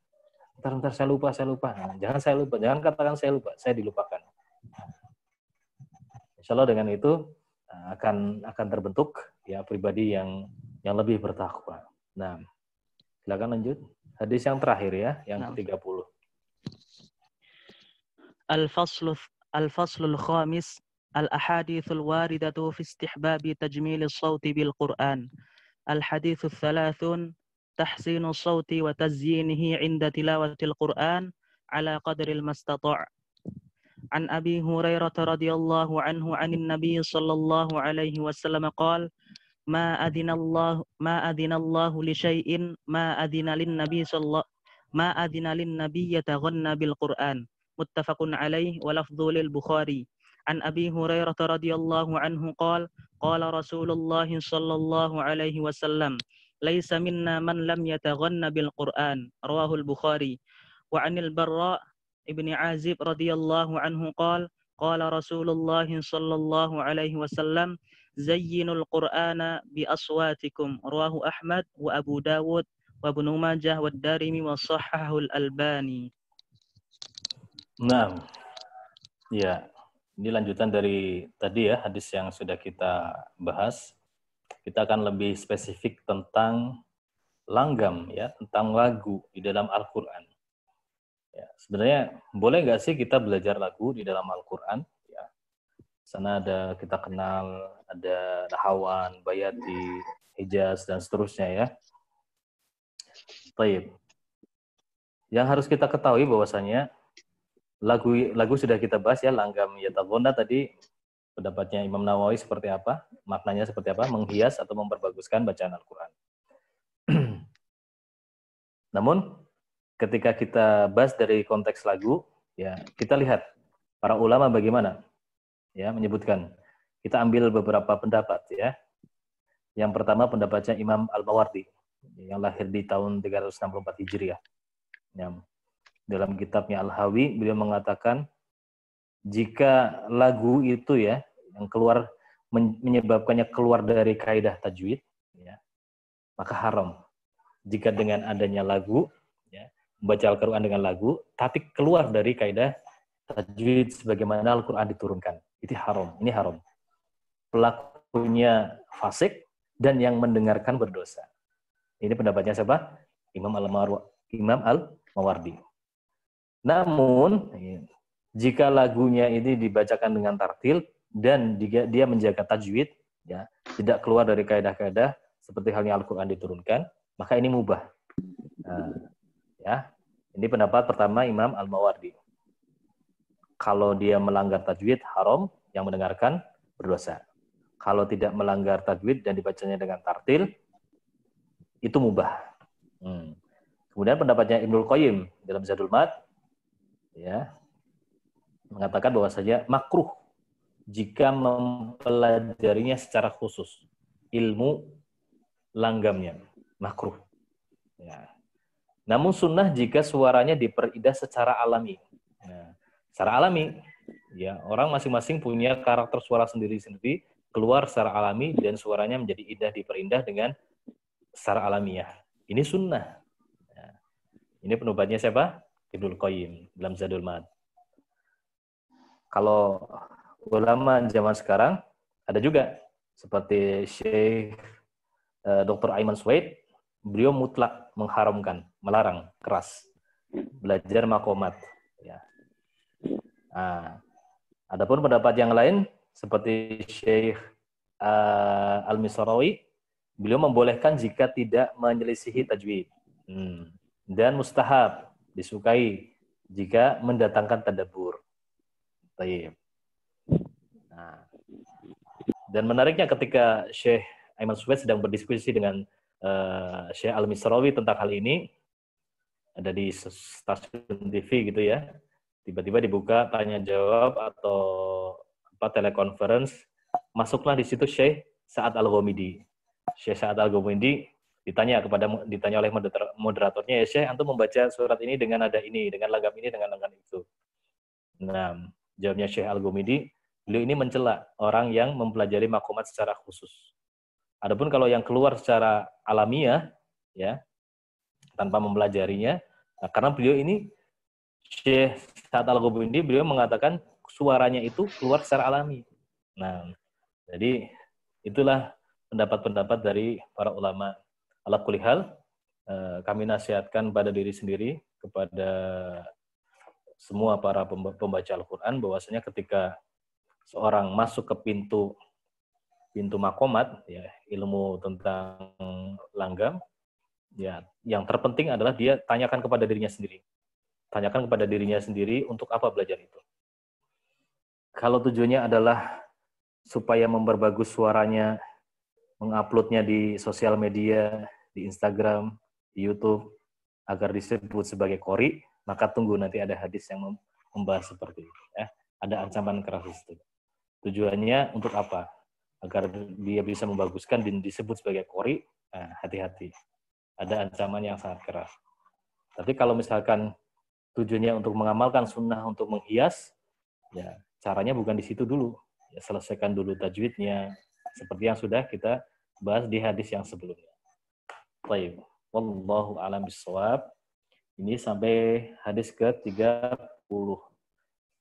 Ntar saya lupa. Nah, jangan saya lupa, jangan katakan saya lupa, saya dilupakan. Insya Allah dengan itu akan terbentuk ya pribadi yang lebih bertakwa. Nah, silakan lanjut. Hadis yang terakhir ya, yang ke-30. الفصل الخامس الأحاديث الواردة في استحباب تجميل الصوت بالقرآن. الحديث الثلاثون تحسين الصوت وتزيينه عند تلاوة القرآن على قدر المستطاع. عن أبي هريرة رضي الله عنه عن النبي صلى الله عليه وسلم قال ما أذن الله لشيء ما أذن للنبي يتغنى بالقرآن متفق عليه ولفظ للبخاري. عن أبي هريرة رضي الله عنه قال قال رسول الله صلى الله عليه وسلم ليس منا من لم يتغنى بالقرآن رواه البخاري. وعن البراء ابن عازب رضي الله عنه قال قال رسول الله صلى الله عليه وسلم زينوا القرآن بأصواتكم رواه أحمد وأبو داود وابن ماجه والدارمي وصححه الألباني. Nah, ya, ini lanjutan dari tadi ya, hadis yang sudah kita bahas. Kita akan lebih spesifik tentang langgam ya, tentang lagu di dalam Al-Quran. Ya, sebenarnya boleh nggak sih kita belajar lagu di dalam Al-Quran? Ya, sana ada kita kenal, ada Nahawan, Bayati, Hijaz dan seterusnya ya. Baik. Yang harus kita ketahui bahwasanya lagu sudah kita bahas ya, langgam yataghonna tadi pendapatnya Imam Nawawi seperti apa, maknanya seperti apa, menghias atau memperbaguskan bacaan Al-Qur'an. Namun ketika kita bahas dari konteks lagu, ya kita lihat para ulama bagaimana ya menyebutkan. Kita ambil beberapa pendapat ya. Yang pertama pendapatnya Imam Al-Mawardi yang lahir di tahun 364 Hijriah. Ya. Dalam kitabnya Al-Hawi beliau mengatakan jika lagu itu ya yang keluar menyebabkannya keluar dari kaidah tajwid ya, maka haram. Jika dengan adanya lagu ya, membaca Al-Qur'an dengan lagu tapi keluar dari kaidah tajwid sebagaimana Al-Qur'an diturunkan, itu haram. Ini haram. Pelakunya fasik dan yang mendengarkan berdosa. Ini pendapatnya siapa? Imam Al-Mawardi. Namun, jika lagunya ini dibacakan dengan tartil dan dia menjaga tajwid, ya, tidak keluar dari kaidah-kaidah seperti halnya Al-Qur'an diturunkan, maka ini mubah. Nah, ya, ini pendapat pertama Imam Al-Mawardi. Kalau dia melanggar tajwid haram, yang mendengarkan berdosa. Kalau tidak melanggar tajwid dan dibacanya dengan tartil, itu mubah. Kemudian pendapatnya Ibnul Qayyim dalam Zadul Ma'ad ya, mengatakan bahwasanya makruh jika mempelajarinya secara khusus. Ilmu langgamnya, makruh. Ya. Namun sunnah jika suaranya diperindah secara alami. Nah, secara alami, ya orang masing-masing punya karakter suara sendiri-sendiri, keluar secara alami dan suaranya menjadi indah diperindah dengan secara alamiah. Ini sunnah. Ya. Ini pendapat siapa? Ibnul Qayyim dalam Zadul Ma'ad. Kalau ulama zaman sekarang ada juga seperti Syekh Dr. Aiman Suwaid, beliau mutlak mengharamkan, melarang keras belajar maqamat. Ya. Nah, adapun pendapat yang lain seperti Syekh Al-Misrawi, beliau membolehkan jika tidak menyelisihi tajwid. Dan mustahab, disukai jika mendatangkan tadabbur. Baik. Nah, dan menariknya ketika Syekh Aiman Suwaid sedang berdiskusi dengan Syekh Al-Misrawi tentang hal ini, ada di stasiun TV gitu ya, tiba-tiba dibuka tanya jawab atau telekonferensi, masuklah di situ Syekh Sa'ad Al-Ghamidi. Syekh Sa'ad Al-Ghamidi ditanya oleh moderatornya, ya Syekh, antum membaca surat ini dengan nada ini, dengan langgam ini, dengan langgam itu. Nah, jawabnya Syekh Al-Ghamidi, beliau ini mencela orang yang mempelajari maqamat secara khusus. Adapun kalau yang keluar secara alamiah, ya, tanpa mempelajarinya, nah, karena beliau ini Syekh Sa'ad Al-Ghamidi, beliau mengatakan suaranya itu keluar secara alami. Nah, jadi itulah pendapat-pendapat dari para ulama. Ala kulli hal, kami nasihatkan pada diri sendiri, kepada semua para pembaca Al-Quran, bahwasanya ketika seorang masuk ke pintu maqamat, ya, ilmu tentang langgam, ya, yang terpenting adalah dia tanyakan kepada dirinya sendiri. Tanyakan kepada dirinya sendiri untuk apa belajar itu. Kalau tujuannya adalah supaya memperbagus suaranya, menguploadnya di sosial media, di Instagram, di YouTube, agar disebut sebagai qori, maka tunggu nanti ada hadis yang membahas seperti itu. Ya. Ada ancaman keras di situ. Tujuannya untuk apa? Agar dia bisa membaguskan dan disebut sebagai qori, nah, hati-hati. Ada ancaman yang sangat keras. Tapi kalau misalkan tujuannya untuk mengamalkan sunnah, untuk menghias, ya caranya bukan di situ dulu. Ya, selesaikan dulu tajwidnya, seperti yang sudah kita bahas di hadis yang sebelumnya. Baik, wallahu a'lam bishawab. Ini sampai hadis ke-30.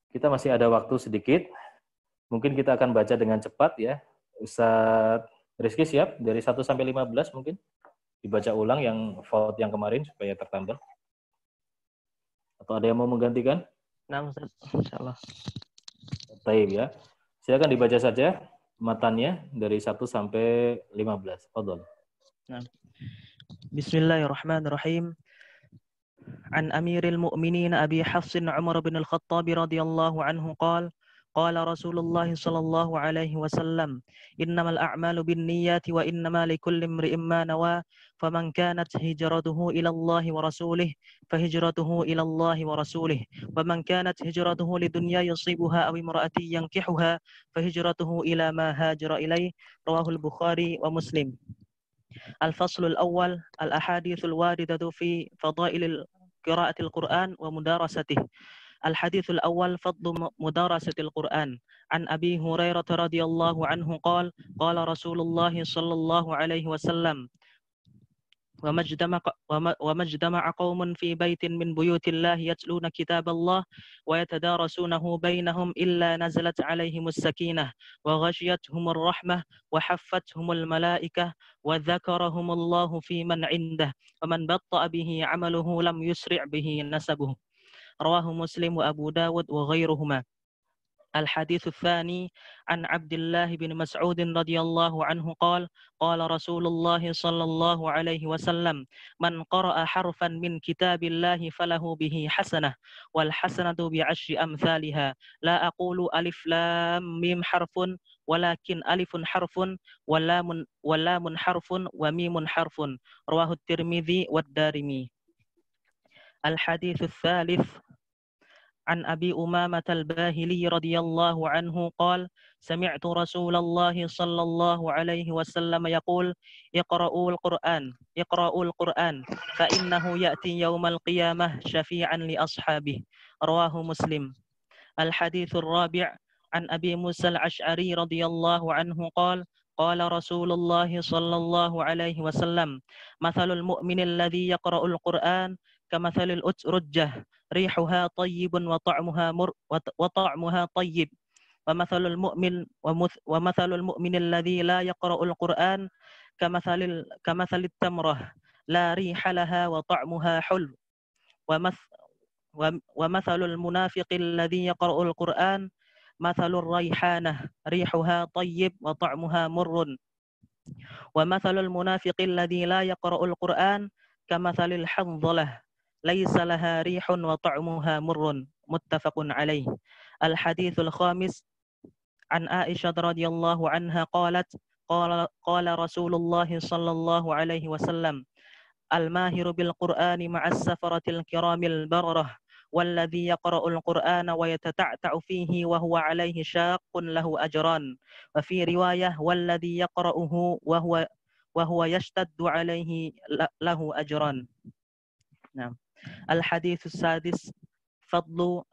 Kita masih ada waktu sedikit. Mungkin kita akan baca dengan cepat ya. Ustaz Rizky siap? Dari 1 sampai 15 mungkin. Dibaca ulang yang vote yang kemarin supaya tertambah. Atau ada yang mau menggantikan? Nah, Ustaz, insyaallah. Baik ya. Silakan dibaca saja matannya dari 1 sampai 15. Fadhol. Nah. Bismillahirrahmanirrahim. عن أمير المؤمنين أبي حفص عمر بن الخطاب رضي الله عنه قال قال رسول الله صلى الله عليه وسلم إنما الأعمال بالنيات وإنما لكل امرئ ما نوى فمن كانت هجرته إلى الله ورسوله فهجرته إلى الله ورسوله ومن كانت هجرته لدنيا يصيبها أو امرأة ينكحها فهجرته إلى ما هاجر إليه. رواه البخاري ومسلم. الفصل الأول الأحاديث الواردة في فضائل قراءة القرآن ومدارسته. الحديث الأول فضل مدارسة القرآن. عن أبي هريرة رضي الله عنه قال قال رسول الله صلى الله عليه وسلم وما اجتمع قوم في بيت من بيوت الله يتلون كتاب الله ويتدارسونه بينهم إلا نزلت عليهم السكينة وغشيتهم الرحمة وحفتهم الملائكة وذكرهم الله في من عنده ومن بطأ به عمله لم يسرع به نسبه. رواه مسلم وأبو داود وغيرهما. الحديث الثاني عن عبد الله بن مسعود رضي الله عنه قال قال رسول الله صلى الله عليه وسلم من قرأ حرفا من كتاب الله فله به حسنة والحسنة بعشر أمثالها لا أقول ألف لام ميم حرف ولكن ألف حرف ولام حرف وميم حرف. رواه الترمذي والدارمي. الحديث الثالث عن أبي أمامة الباهلي رضي الله عنه قال سمعت رسول الله صلى الله عليه وسلم يقول اقرأوا القرآن فإنه يأتي يوم القيامة شفيعا لأصحابه. رواه مسلم. الحديث الرابع عن أبي موسى الأشعري رضي الله عنه قال قال رسول الله صلى الله عليه وسلم مثل المؤمن الذي يقرأ القرآن كمثل الأترجة ريحها طيب وطعمها طيب ومثل المؤمن الذي لا يقرأ القرآن كمثل التمرة لا ريح لها وطعمها حلو ومثل المنافق الذي يقرأ القرآن مثل الريحانة ريحها طيب وطعمها مر ومثل المنافق الذي لا يقرأ القرآن كمثل الحنظلة ليس لها ريح وطعمها مر. متفق عليه. الحديث الخامس عن عائشة رضي الله عنها قالت قال رسول الله صلى الله عليه وسلم الماهر بالقرآن مع السفرة الكرام البررة والذي يقرأ القرآن ويتتعتع فيه وهو عليه شاق له أجران. وفي رواية والذي يقرأه وهو يشتد عليه له أجران. نعم. الحديث السادس فضل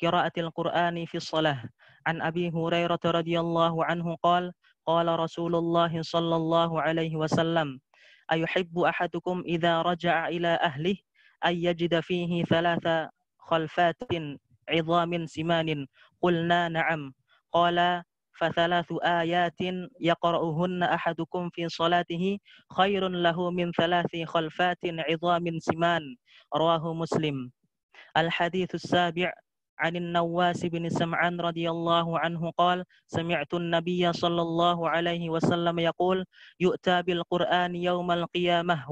قراءة القرآن في الصلاة. عن أبي هريرة رضي الله عنه قال قال رسول الله صلى الله عليه وسلم أيحب أحدكم إذا رجع إلى أهله أن يجد فيه 3 خلفات عظام سمان؟ قلنا نعم. قال ف3 آيات يقرأهن أحدكم في صلاته خير له من 3 خلفات عظام سمان. رواه مسلم. الحديث السابع عن النواس بن سمعان رضي الله عنه قال سمعت النبي صلى الله عليه وسلم يقول يؤتى بالقرآن يوم القيامة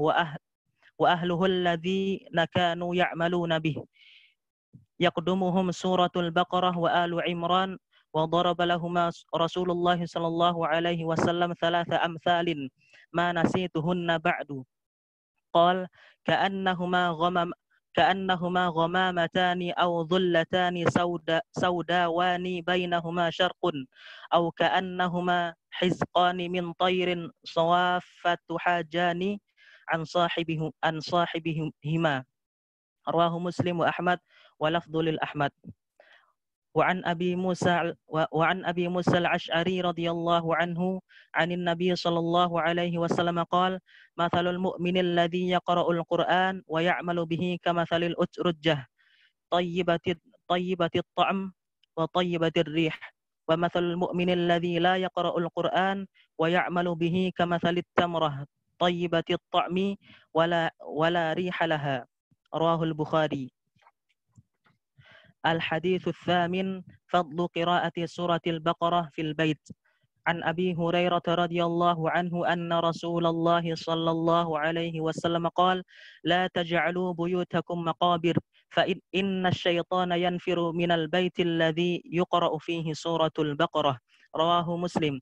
وأهله الذين كانوا يعملون به يقدمهم سورة البقرة وآل عمران وضرب لهما رسول الله صلى الله عليه وسلم 3 أمثال ما نسيتهن بعد. قال كأنهما غمامتان أو ظلتان سوداوان بينهما شرق أو كأنهما حزقان من طير صوافة تحاجان عن صاحبهما. رواه مسلم وأحمد ولفظ للأحمد. وعن أبي موسى الأشعري رضي الله عنه عن النبي صلى الله عليه وسلم قال مثل المؤمن الذي يقرأ القرآن ويعمل به كمثل الأترجة طيبة الطعم وطيبة الريح ومثل المؤمن الذي لا يقرأ القرآن ويعمل به كمثل التمرة طيبة الطعم ولا ريح لها. رواه البخاري. الحديث الثامن فضل قراءة سورة البقرة في البيت. عن أبي هريرة رضي الله عنه أن رسول الله صلى الله عليه وسلم قال لا تجعلوا بيوتكم مقابر فإن الشيطان ينفر من البيت الذي يقرأ فيه سورة البقرة. رواه مسلم.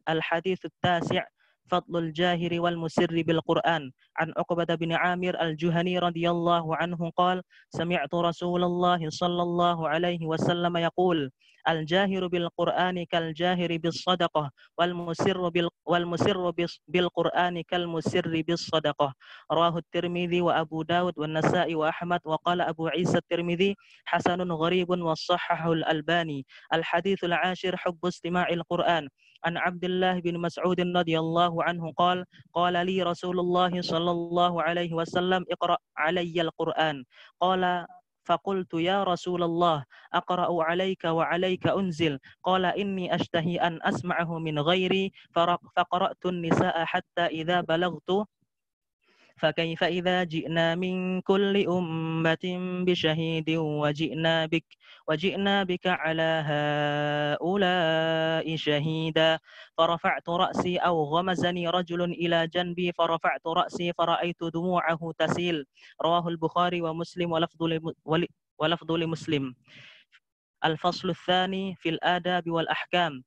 الحديث التاسع فضل الجاهر والمسر بالقرآن. عن عقبة بن عامر الجهني رضي الله عنه قال سمعت رسول الله صلى الله عليه وسلم يقول الجاهر بالقرآن كالجاهر بالصدقة والمسر بالقرآن كالمسر بالصدقة. رواه الترمذي وأبو داود والنسائي وأحمد. وقال أبو عيسى الترمذي حسن غريب وصححه الألباني. الحديث العاشر حب استماع القرآن. عن عبد الله بن مسعود رضي الله عنه قال قال لي رسول الله صلى الله عليه وسلم اقرأ علي القرآن. قال فقلت يا رسول الله أقرأ عليك وعليك أنزل؟ قال إني أشتهي أن أسمعه من غيري فقرأت النساء حتى إذا بلغت فكيف إذا جئنا من كل أمة بشهيد وجئنا بك على هؤلاء شهيدا فرفعت رأسي أو غمزني رجل إلى جنبي فرفعت رأسي فرأيت دموعه تسيل. رواه البخاري ومسلم ولفظ لمسلم. الفصل الثاني في الآداب والأحكام.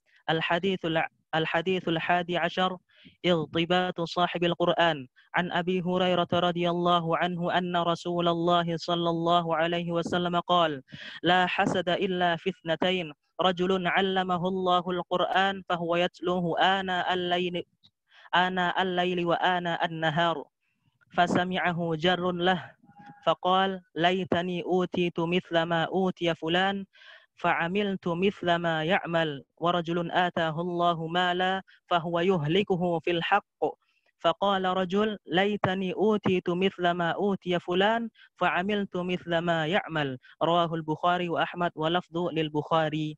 الحديث الحادي عشر اغتباط صاحب القرآن. عن أبي هريرة رضي الله عنه أن رسول الله صلى الله عليه وسلم قال لا حسد إلا في اثنتين رجل علمه الله القرآن فهو يتلوه آناء الليل وآناء النهار فسمعه جر له فقال ليتني أوتيت مثل ما أوتي فلان فعملت مثل ما يعمل. ورجل آتاه الله مالا فهو يهلكه في الحق فقال رجل ليتني أوتيت مثل ما أوتي فلان فعملت مثل ما يعمل. رواه البخاري وأحمد ولفظ للبخاري.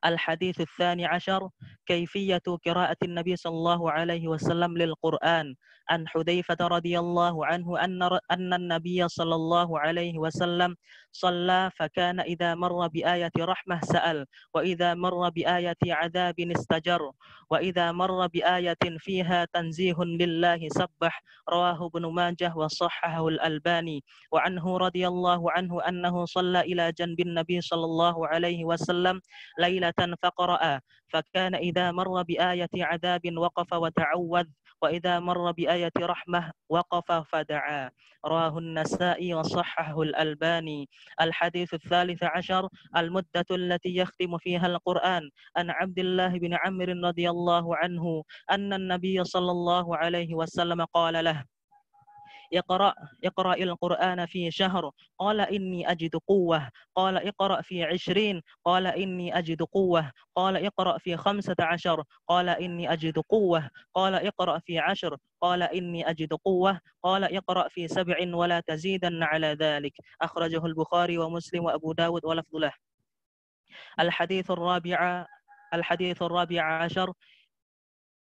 الحديث الثاني عشر كيفية قراءة النبي صلى الله عليه وسلم للقرآن. عن حذيفة رضي الله عنه أن النبي صلى الله عليه وسلم صلى فكان إذا مر بآية رحمة سأل وإذا مر بآية عذاب استجر وإذا مر بآية فيها تنزيه لله سبح. رواه ابن ماجه وصححه الألباني. وعنه رضي الله عنه أنه صلى إلى جنب النبي صلى الله عليه وسلم ليلة فقرأ فكان إذا مر بآية عذاب وقف وتعوذ وإذا مر بآية رحمة وقف فدعا. رواه النسائي وصححه الألباني. الحديث الثالث عشر المدة التي يختم فيها القرآن. عن عبد الله بن عمرو رضي الله عنه أن النبي صلى الله عليه وسلم قال له اقرأ القرآن في شهر قال إني أجد قوة قال اقرأ في 20 قال إني أجد قوة قال اقرأ في 15 قال إني أجد قوة قال اقرأ في 10 قال إني أجد قوة قال اقرأ في 7 ولا تزيدن على ذلك. أخرجه البخاري ومسلم وأبو داود ولفظ له. الحديث الرابع عشر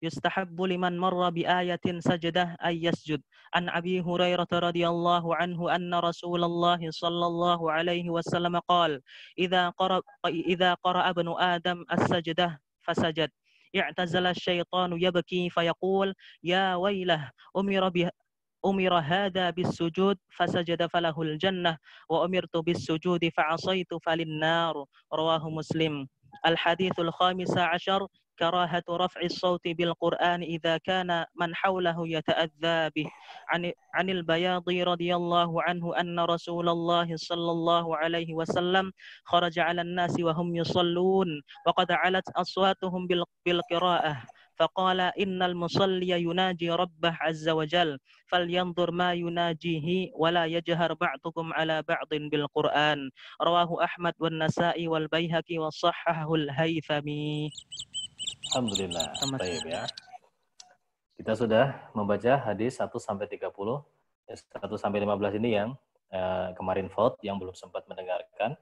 يستحب لمن مر بآية سجدة أن يسجد. عن أبي هريرة رضي الله عنه أن رسول الله صلى الله عليه وسلم قال إذا قرأ ابن آدم السجدة فسجد اعتزل الشيطان يبكي فيقول يا ويله أمر هذا بالسجود فسجد فله الجنة وأمرت بالسجود فعصيت فللنار. رواه مسلم. الحديث الخامس عشر كراهة رفع الصوت بالقرآن إذا كان من حوله يتأذى به. عن البياضي رضي الله عنه أن رسول الله صلى الله عليه وسلم خرج على الناس وهم يصلون وقد علت أصواتهم بالقراءة فقال إن المصلي يناجي ربه عز وجل فلينظر ما يناجيه ولا يجهر بعضكم على بعض بالقرآن. رواه أحمد والنسائي والبيهقي وصححه الهيثمي. Alhamdulillah. Baik ya. Kita sudah membaca hadis 1 sampai 30. 1 sampai 15 ini yang kemarin vote yang belum sempat mendengarkan.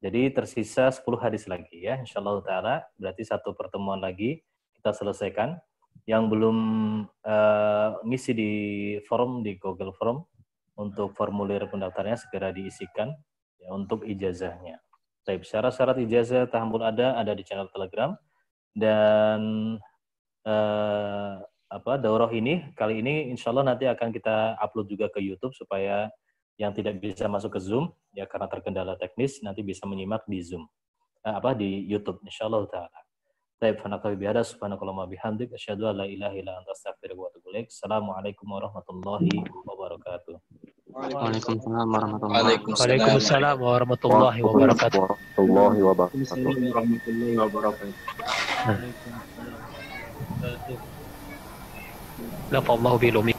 Jadi tersisa 10 hadis lagi ya. Insyaallah taala berarti satu pertemuan lagi kita selesaikan. Yang belum ngisi di form di Google Form untuk formulir pendaftarannya segera diisikan ya untuk ijazahnya. Baik, syarat-syarat ijazah tahammul ada di channel Telegram. Dan daurah ini kali ini insya Allah nanti akan kita upload juga ke YouTube supaya yang tidak bisa masuk ke Zoom ya karena terkendala teknis nanti bisa menyimak di Zoom di YouTube insyaallah taala. Baik, fanaqabi bihada subhanakallahumma bihamdik asyhadu an la ilaha illa anta astaghfiruka wa atubu ilaik. Assalamualaikum warahmatullahi wabarakatuh. Waalaikumsalam warahmatullahi wabarakatuh. Waalaikumsalam warahmatullahi wabarakatuh. Warahmatullahi wabarakatuh. Nafa'allahu bil umi.